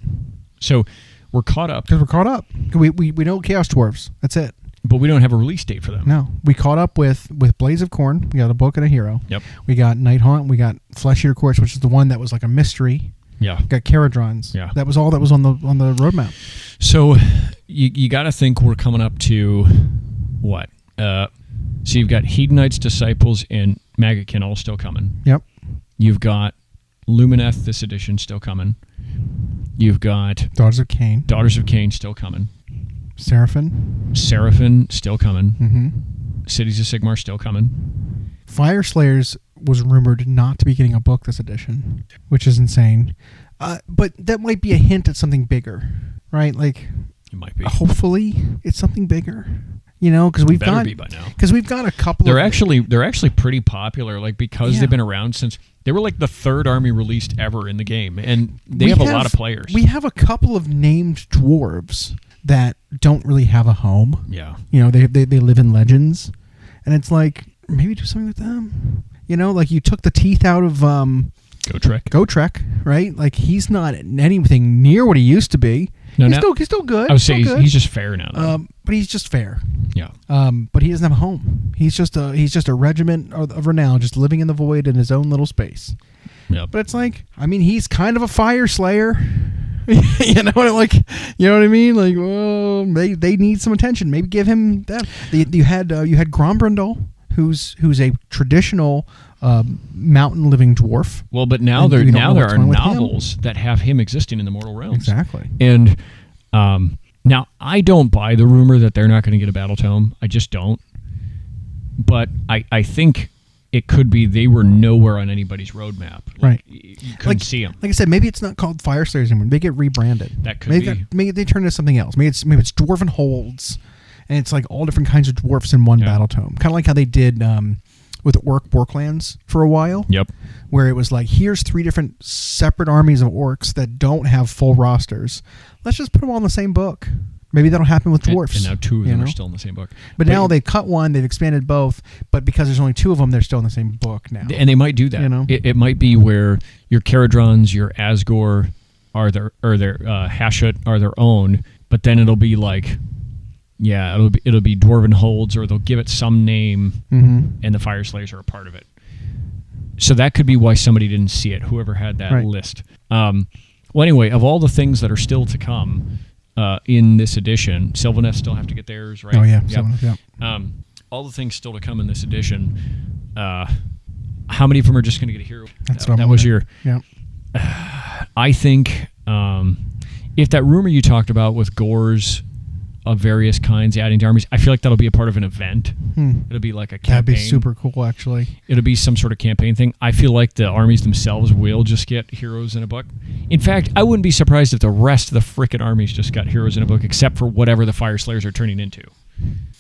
So we're caught up. Because we're caught up. We know Chaos Dwarves. That's it. But we don't have a release date for them. No. We caught up with Blades of Corn. We got a book and a hero. Yep. We got Night Haunt. We got Flesh Eater Courts, which is the one that was like a mystery. Yeah. We got Caradrons. Yeah. That was all that was on the roadmap. So you got to think we're coming up to what? So you've got Hedonite's Disciples and Maggotkin all still coming. Yep. You've got Lumineth this edition still coming. You've got Daughters of Cain. Daughters of Cain still coming. Seraphim still coming. Mm-hmm. Cities of Sigmar still coming. Fire Slayers was rumored not to be getting a book this edition, which is insane. But that might be a hint at something bigger, right? Like, It might be. hopefully it's something bigger. Because we've Better got be by now. because we've got a couple. They're actually pretty popular, like because Yeah. they've been around since they were like the 3rd army released ever in the game, and they have a lot of players. We have a couple of named dwarves that don't really have a home. Yeah. They live in legends, and it's like maybe do something with them. Like you took the teeth out of Gotrek, right? Like he's not anything near what he used to be. No, He's still good. I would say he's just fair now, though. But he's just fair. Yeah. But he doesn't have a home. He's just a regiment of renown, just living in the void in his own little space. Yeah. But it's like, he's kind of a fire slayer. You know what I mean? Like, well, they need some attention. Maybe give him that. You had Grombrindal, who's a traditional mountain living dwarf. Well, but now there are novels that have him existing in the mortal realms. Exactly. And now I don't buy the rumor that they're not going to get a battle tome. I just don't. But I think it could be they were nowhere on anybody's roadmap. Right. You couldn't see them. Like I said, maybe it's not called Fire Slayers anymore. They get rebranded. That could be. Maybe they turn into something else. Maybe it's Dwarven Holds, and it's like all different kinds of dwarfs in one battle tome. Kind of like how they did with Orklands for a while. Yep. Where it was like, here's 3 different separate armies of orcs that don't have full rosters. Let's just put them all in the same book. Maybe that'll happen with dwarfs. And now 2 of them are still in the same book. But now they've cut one, they've expanded both, but because there's only 2 of them, they're still in the same book now. And they might do that. It might be where your Caradrons, your Asgore are their Hashut are their own, but then it'll be like, it'll be Dwarven Holds, or they'll give it some name, and the Fire Slayers are a part of it. So that could be why somebody didn't see it, whoever had that list. Well, anyway, of all the things that are still to come in this edition, Sylvaneth still have to get theirs, right? Oh, yeah. Yep. Sylvaneth, yeah. All the things still to come in this edition. How many of them are just going to get a hero? That was your... Yeah. I think if that rumor you talked about with gores of various kinds adding to armies, I feel like that'll be a part of an event. It'll be like a campaign. That'd be super cool, actually. It'll be some sort of campaign thing. I feel like the armies themselves will just get heroes in a book. In fact, I wouldn't be surprised if the rest of the frickin' armies just got heroes in a book, except for whatever the Fire Slayers are turning into.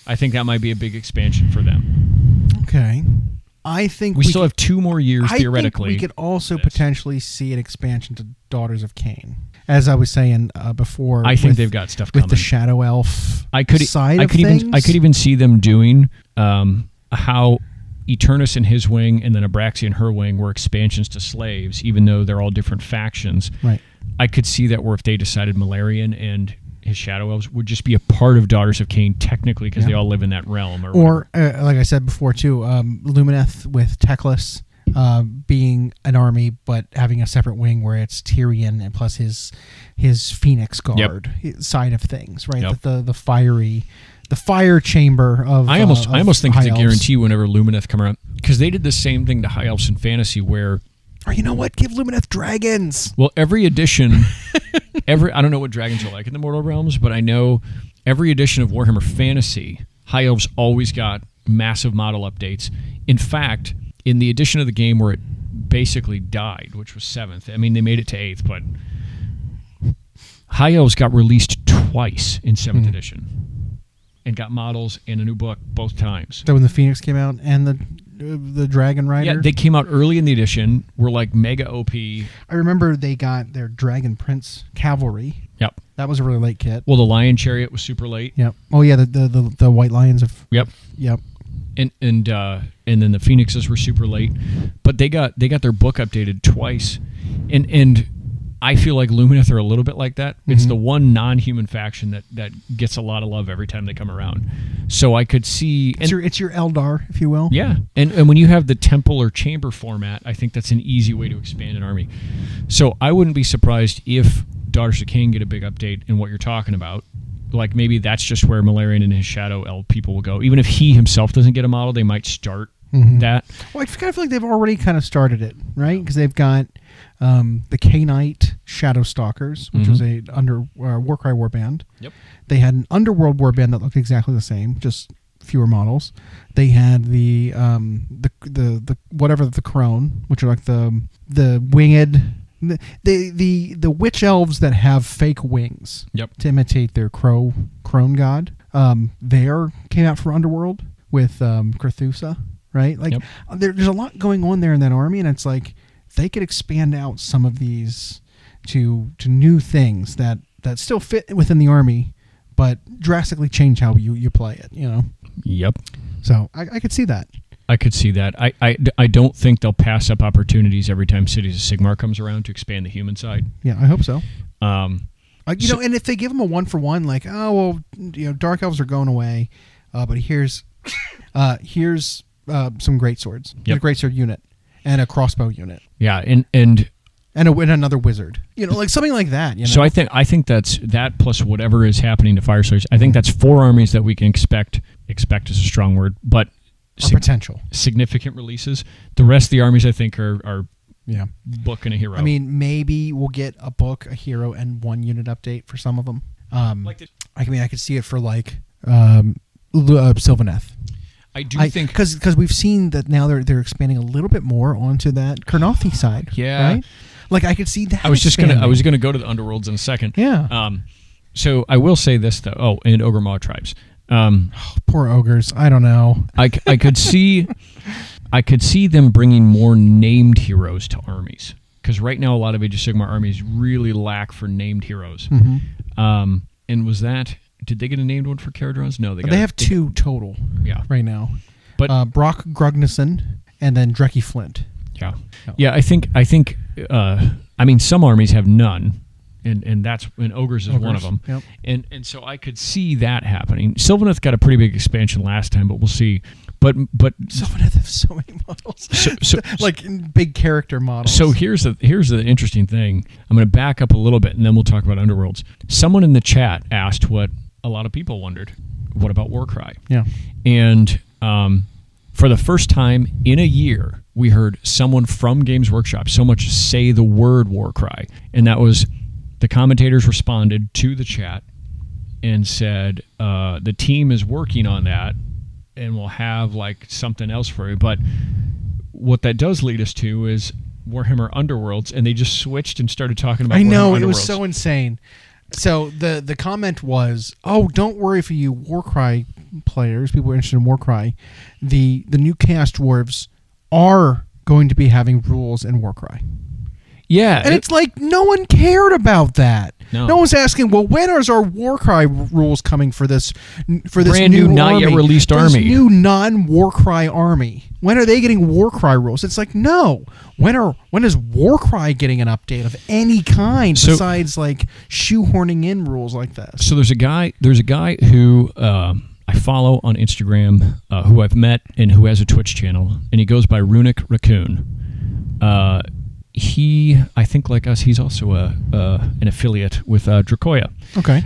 I think that might be a big expansion for them. Okay. I think we still have 2 more years, theoretically. I think we could also potentially see an expansion to Daughters of Cain. As I was saying before, I think they've got stuff coming. With the Shadow Elf side of things. I could even see them doing how Eternus and his wing and then Abraxia and her wing were expansions to slaves, even though they're all different factions. Right. I could see that where if they decided Malarian and his Shadow Elves would just be a part of Daughters of Cain technically because they all live in that realm. Or like I said before too, Lumineth with Teclis being an army but having a separate wing where it's Tyrion and plus his Phoenix Guard side of things, right? Yep. The fire chamber of I almost think it's a High Elves. guarantee whenever Lumineth come around because they did the same thing to High Elves in Fantasy where Or you know what? Give Lumineth dragons. well, every edition, I don't know what dragons are like in the Mortal Realms, but I know every edition of Warhammer Fantasy, High Elves always got massive model updates. In fact, in the edition of the game where it basically died, which was 7th, I mean, they made it to 8th, but High Elves got released twice in 7th edition and got models and a new book both times. So when the Phoenix came out and the Dragon Rider? Yeah, they came out early in the edition, were like mega OP. I remember they got their Dragon Prince Cavalry. Yep. That was a really late kit. Well, the Lion Chariot was super late. Yep. Oh yeah, the White Lions of. Yep. Yep. And then the Phoenixes were super late, but they got their book updated twice, and I feel like Lumineth are a little bit like that. It's the one non-human faction that gets a lot of love every time they come around. So I could see it's your Eldar, if you will. Yeah, and when you have the temple or chamber format, I think that's an easy way to expand an army. So I wouldn't be surprised if Daughters of Cain get a big update in what you're talking about. Like maybe that's just where Malarian and his Shadow Elf people will go. Even if he himself doesn't get a model, they might start that. Well, I kind of feel like they've already kind of started it, right? Because they've got the Cainite Shadow Stalkers, which was a Warcry warband. Yep. They had an Underworld warband that looked exactly the same, just fewer models. They had the whatever the Crone, which are like the winged. The witch elves that have fake wings to imitate their crone god. There came out for Underworld with Crethusa, right? Like there's a lot going on there in that army, and it's like they could expand out some of these to new things that still fit within the army, but drastically change how you play it. You know. Yep. So I could see that. I could see that. I don't think they'll pass up opportunities every time Cities of Sigmar comes around to expand the human side. Yeah, I hope so. Um, know, and if they give them a 1-for-1, like, oh well, Dark Elves are going away, but here's some great swords, a great sword unit, and a crossbow unit. Yeah, and another wizard, like something like that. So I think that's that plus whatever is happening to Fire Slayers. I think that's 4 armies that we can expect. Expect is a strong word, but potential significant releases. The rest of the armies, I think, are book and a hero. I mean, maybe we'll get a book, a hero, and 1 unit update for some of them. I could see it for like Sylvaneth. I think because we've seen that now they're expanding a little bit more onto that Kurnothi side. Yeah, right. Like I could see that. I was gonna go to the Underworlds in a second. Yeah. So I will say this though. Oh, and Ogre Maw tribes. Poor ogres. I don't know. I could see them bringing more named heroes to armies because right now a lot of Age of Sigmar armies really lack for named heroes. And was that? Did they get a named one for Caradrons? No, they have 2 total. Yeah, right now. But Brock Grugnason and then Drecky Flint. Yeah, yeah. I think. I mean, some armies have none. And ogres is one of them. Yep. And so I could see that happening. Sylvaneth got a pretty big expansion last time, but we'll see. But Sylvaneth has so many models. So like big character models. So here's the interesting thing. I'm going to back up a little bit and then we'll talk about Underworlds. Someone in the chat asked what a lot of people wondered. What about Warcry? Yeah. And for the first time in a year, we heard someone from Games Workshop so much say the word Warcry, and that was the commentators responded to the chat and said the team is working on that and we'll have like something else for you. But what that does lead us to is Warhammer Underworlds, and they just switched and started talking about. I know, Warhammer it was Underworlds. so insane. So the comment was, "Oh, don't worry for you Warcry players, people who are interested in Warcry. The new Chaos Dwarves are going to be having rules in Warcry." Yeah, and it's like no one cared about that. No one's asking, well, when is our Warcry rules coming for this brand new not army, yet released for this army? new non-Warcry army. When are they getting Warcry rules? It's like, no. When is Warcry getting an update of any kind besides like shoehorning in rules like this? So there's a guy who I follow on Instagram, who I've met and who has a Twitch channel, and he goes by Runic Raccoon. He, I think like us, he's also an affiliate with Dracoya. Okay.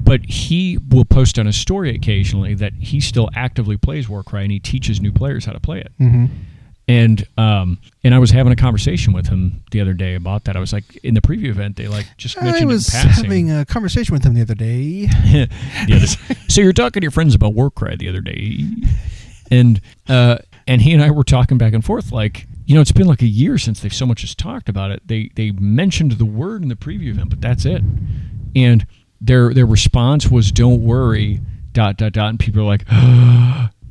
But he will post on his story occasionally that he still actively plays Warcry and he teaches new players how to play it. Mm-hmm. And I was having a conversation with him the other day about that. I was like, in the preview event, they like just mentioned I was in passing. having a conversation with him the other day. So you're talking to your friends about Warcry the other day, and he and I were talking back and forth like, it's been like a year since they've so much as talked about it. They mentioned the word in the preview event, but that's it. And their response was, "Don't worry." ... And people are like,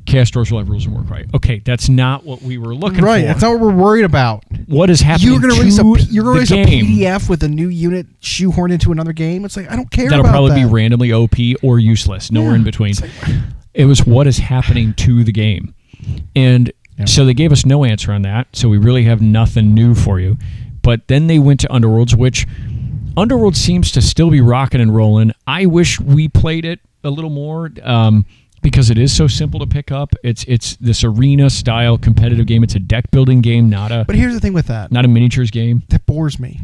"Chaos Dwarves will have rules in Warcry." Okay, that's not what we were looking for. Right, that's not what we're worried about. What is happening? You're going to release a game PDF with a new unit shoehorned into another game. It's like, I don't care. That'll about probably that. be randomly OP or useless, nowhere in between. It was what is happening to the game, and so they gave us no answer on that. So we really have nothing new for you. But then they went to Underworlds, which Underworld seems to still be rocking and rolling. I wish we played it a little more because it is so simple to pick up. It's this arena style competitive game. It's a deck building game, But here's the thing with that. Not a miniatures game. That bores me.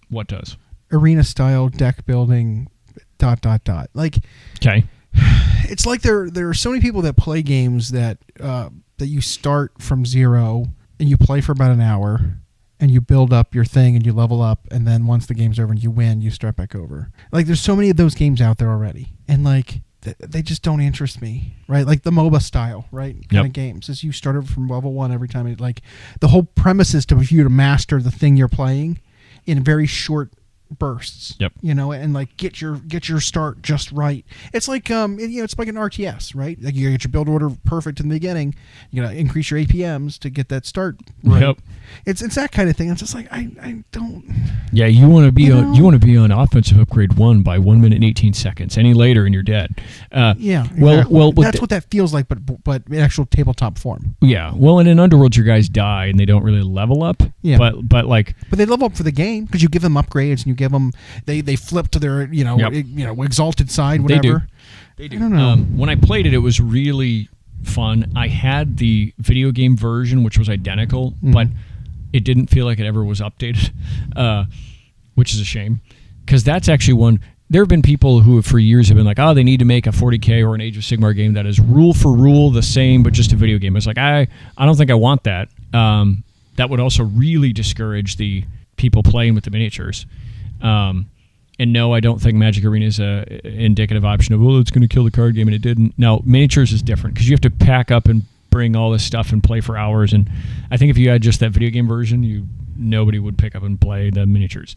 What does? Arena style deck building ... Like, okay. It's like there are so many people that play games that you start from zero and you play for about an hour and you build up your thing and you level up, and then once the game's over and you win, you start back over. Like, there's so many of those games out there already, and like they just don't interest me, right? Like the MOBA style, right? Kind of games. As you start over from level 1 every time. Like the whole premise is for you to master the thing you're playing in very short bursts. And like get your start just right. It's like it's like an RTS, right? Like you get your build order perfect in the beginning. You gotta increase your APMs to get that start right. Yep. It's that kind of thing. It's just like I don't. Yeah, you want to be on offensive upgrade 1 by 1 minute and 18 seconds. Any later and you're dead. Exactly. Well, that's what that feels like, but in actual tabletop form. Yeah. Well, and in Underworld, your guys die and they don't really level up. Yeah. But they level up for the game because you give them upgrades and you give them they flip to their exalted side, whatever. They do. I don't know. When I played it, it was really fun. I had the video game version, which was identical, but it didn't feel like it ever was updated, which is a shame because that's actually one. There have been people who for years have been like, they need to make a 40K or an Age of Sigmar game that is rule for rule the same, but just a video game. It's like, I don't think I want that. That would also really discourage the people playing with the miniatures. And no, I don't think Magic Arena is a indicative option of, it's going to kill the card game, and it didn't. No, miniatures is different because you have to pack up and bring all this stuff and play for hours. And I think if you had just that video game version, nobody would pick up and play the miniatures.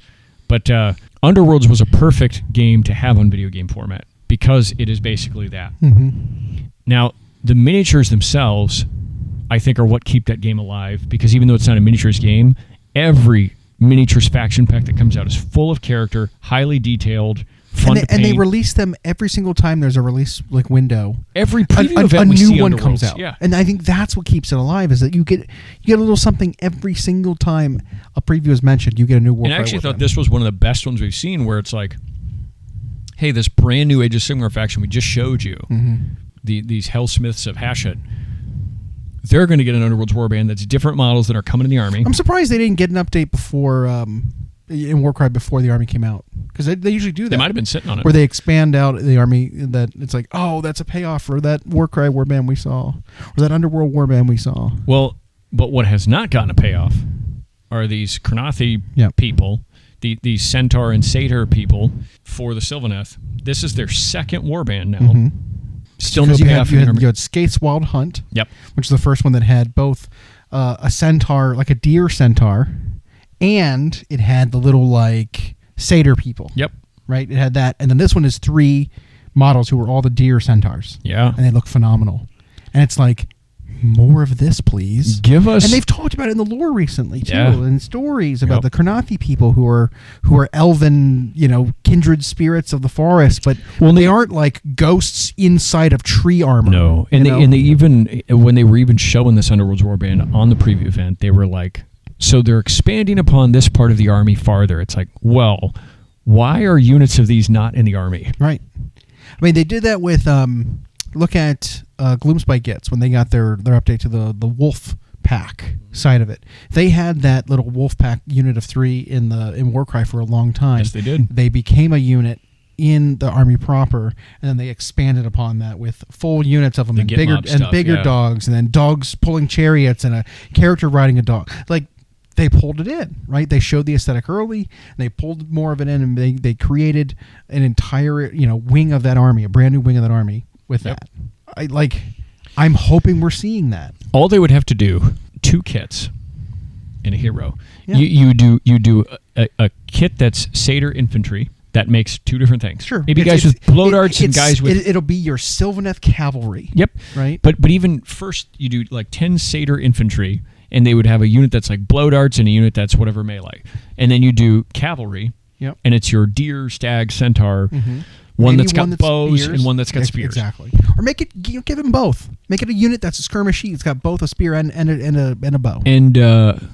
But Underworlds was a perfect game to have on video game format because it is basically that. Mm-hmm. Now, the miniatures themselves, I think, are what keep that game alive because even though it's not a miniatures game, every miniatures faction pack that comes out is full of character, highly detailed, fun to paint. And they release them every single time there's a release window. Every preview event a we new see one Underworlds. comes out. Yeah. And I think that's what keeps it alive is that you get a little something every single time a preview is mentioned. You get a new Warcry. And I actually thought this was one of the best ones we've seen where it's like, hey, this brand new Age of Sigmar faction we just showed you, these Hellsmiths of Hashut, they're going to get an Underworld's warband that's different models that are coming in the army. I'm surprised they didn't get an update before in Warcry before the army came out because they usually do that. They might have been sitting on it. Where they expand out the army that it's like, that's a payoff for that Warcry warband we saw or that Underworld warband we saw. Well, but what has not gotten a payoff are these Krenathi people, the Centaur and Satyr people for the Sylvaneth. This is their second warband now. Mm-hmm. Still no payoff. You had Skate's Wild Hunt, which is the first one that had both a centaur, like a deer centaur, and it had the little satyr people. Yep. Right? It had that. And then this one is 3 models who were all the deer centaurs. Yeah. And they look phenomenal. And it's like, more of this, please. Give us. And they've talked about it in the lore recently too, Yeah. in stories about the Kurnothi people who are elven, kindred spirits of the forest, but they aren't like ghosts inside of tree armor. No, and they even when they were even showing this Underworld's Warband on the preview event, they were like, so they're expanding upon this part of the army farther. It's like, well, why are units of these not in the army? Right. I mean, they did that with look at Gloomspite Gets when they got their update to the wolf pack side of it. They had that little wolf pack unit of 3 in Warcry for a long time. Yes, they did. They became a unit in the army proper, and then they expanded upon that with full units of them and bigger dogs, and then dogs pulling chariots and a character riding a dog. Like, they pulled it in, right? They showed the aesthetic early, and they pulled more of it in, and they created an entire wing of that army, a brand new wing of that army with that. I'm hoping we're seeing that. All they would have to do, 2 kits and a hero. Yeah. You do a kit that's Satyr infantry that makes 2 different things. Sure. Maybe guys with blow darts and guys with... It'll be your Sylvaneth cavalry. Yep. Right? But even first, you do like 10 Satyr infantry, and they would have a unit that's like blow darts and a unit that's whatever melee. And then you do cavalry, and it's your deer, stag, centaur, one that's got bows and one that's got spears. Exactly. Or make it, give them both. Make it a unit that's a skirmishy. It's got both a spear and a bow. And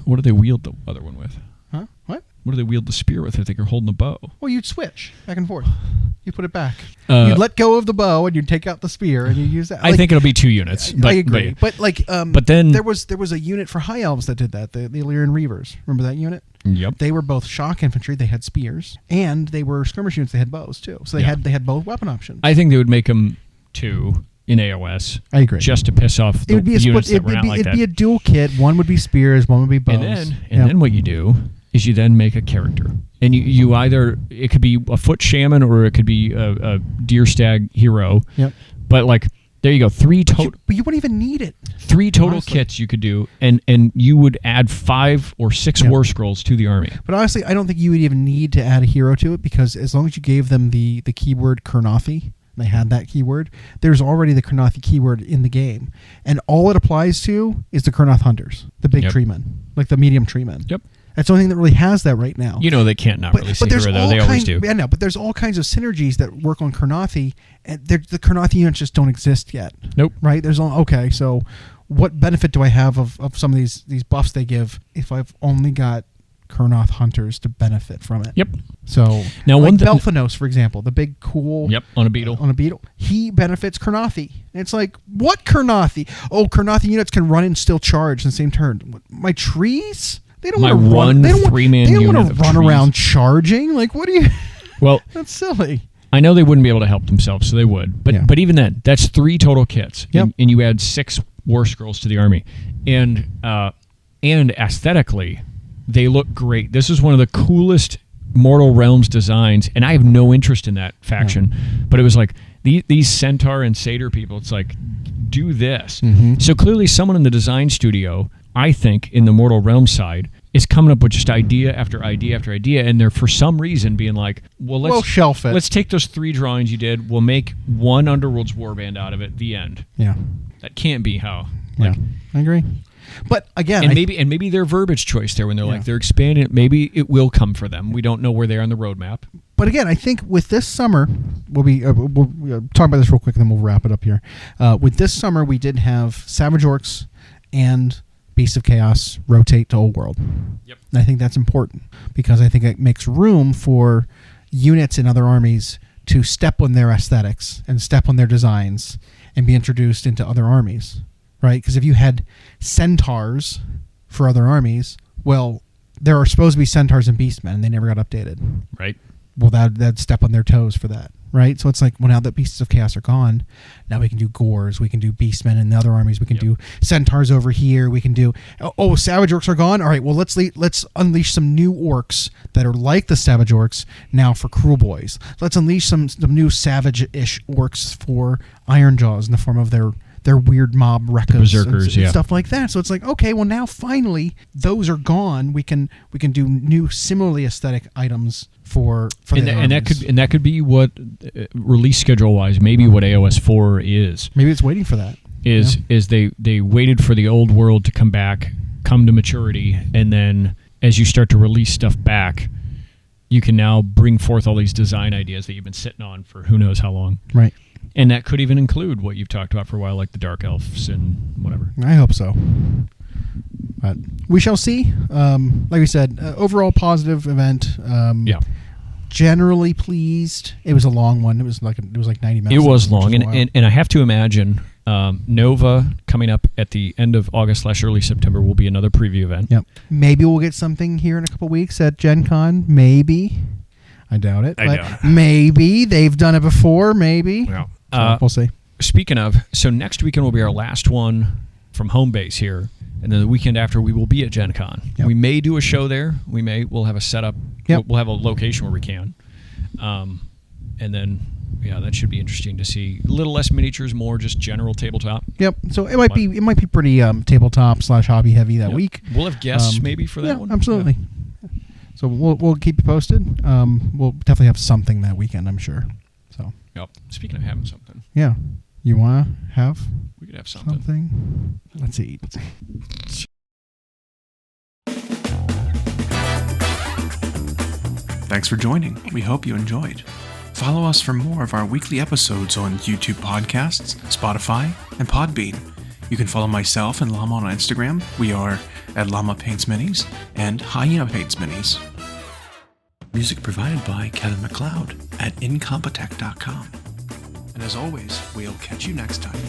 what do they wield the other one with? Huh? What? What do they wield the spear with if they're holding the bow? Well, you'd switch back and forth. You put it back. You'd let go of the bow and you'd take out the spear and you use that. I think it'll be 2 units. I agree. But then there was a unit for High Elves that did that. The Illyrian Reavers. Remember that unit? Yep. They were both shock infantry. They had spears, and they were skirmish units. They had bows too. So they had both weapon options. I think they would make them 2 in AoS. I agree. Just to piss off the units that were not like that. It'd be a dual kit. One would be spears. One would be bows. And then what you do is you then make a character. And you either, it could be a foot shaman or it could be a deer stag hero. Yep. But like, there you go. 3 total. But you wouldn't even need it. 3 total kits you could do, and you would add 5 or 6 war scrolls to the army. But honestly, I don't think you would even need to add a hero to it, because as long as you gave them the keyword Kurnothi, they had that keyword, there's already the Kurnothi keyword in the game. And all it applies to is the Kurnoth hunters, the big tree men, like the medium tree men. Yep. That's the only thing that really has that right now. They can't really say hero, though. They always do. Yeah, no, but there's all kinds of synergies that work on Kurnothi, and the Kurnothi units just don't exist yet. Nope. Right? So what benefit do I have of some of these buffs they give if I've only got Kurnoth hunters to benefit from it? Yep. So now, like Belphanos, for example, the big cool... Yep, on a beetle. He benefits Kurnothi. And it's like, what Kurnothi? Oh, Kurnothi units can run and still charge in the same turn. My trees? They don't want to run. They don't want to run around charging. Like, what do you? Well, that's silly. I know they wouldn't be able to help themselves, so they would. But even then, that's 3 total kits, and you add 6 war scrolls to the army, and aesthetically, they look great. This is one of the coolest Mortal Realms designs, and I have no interest in that faction, but it was like these centaur and satyr people. It's like, do this. So clearly, someone in the design studio, I think, in the Mortal Realms side, is coming up with just idea after idea after idea, and they're for some reason being like, we'll shelf it. Let's take those 3 drawings you did. We'll make one Underworld's Warband out of it. The end. Yeah, that can't be how. I agree. But again, maybe their verbiage choice there when they're like they're expanding. Maybe it will come for them. We don't know where they are on the roadmap. But again, I think with this summer, we'll talk about this real quick, and then we'll wrap it up here. With this summer, we did have Savage Orcs and Beasts of Chaos rotate to Old World. Yep. And I think that's important, because I think it makes room for units in other armies to step on their aesthetics and step on their designs and be introduced into other armies, right? Because if you had centaurs for other armies, well, there are supposed to be centaurs and beastmen, and they never got updated. Right. Well, that'd step on their toes for that, right? So it's like, well, now that Beasts of Chaos are gone, now we can do Gores, we can do Beastmen in the other armies, we can do Centaurs over here, we can do... Oh, Savage Orcs are gone? All right, well, let's unleash some new orcs that are like the Savage Orcs now for Cruel Boys. Let's unleash some new Savage-ish orcs for Iron Jaws in the form of their weird mob rekkas, berserkers, and stuff like that. So it's like, okay, well, now finally those are gone. We can do new similarly aesthetic items for and that could be what release schedule wise, maybe what AoS 4 is. Maybe it's waiting for that. Is they waited for the old world to come back, come to maturity, and then as you start to release stuff back, you can now bring forth all these design ideas that you've been sitting on for who knows how long. Right. And that could even include what you've talked about for a while, like the Dark Elves and whatever. I hope so. But we shall see. Like we said, overall positive event. Yeah. Generally pleased. It was a long one. It was like 90 minutes. It was long, and I have to imagine Nova coming up at the end of August / early September will be another preview event. Yep. Maybe we'll get something here in a couple weeks at Gen Con. Maybe. I doubt it. I doubt it. Maybe. They've done it before. Maybe. Yeah. So we'll see. Speaking of, so next weekend will be our last one from home base here, and then the weekend after we will be at Gen Con. Yep. We may do a show there. We'll have a setup. Yep. We'll have a location where we can. And then, yeah, that should be interesting to see. A little less miniatures, more just general tabletop. Yep. So it might be pretty tabletop / hobby heavy that week. We'll have guests maybe for that one. Absolutely. Yeah. So we'll keep you posted. We'll definitely have something that weekend, I'm sure. So. Yep. Speaking of having something. Yeah. You want to have? We could have something. Let's eat. Thanks for joining. We hope you enjoyed. Follow us for more of our weekly episodes on YouTube podcasts, Spotify, and Podbean. You can follow myself and Llama on Instagram. We are at Llama Paints Minis and Hyena Paints Minis. Music provided by Kevin MacLeod at incompetech.com. And as always, we'll catch you next time.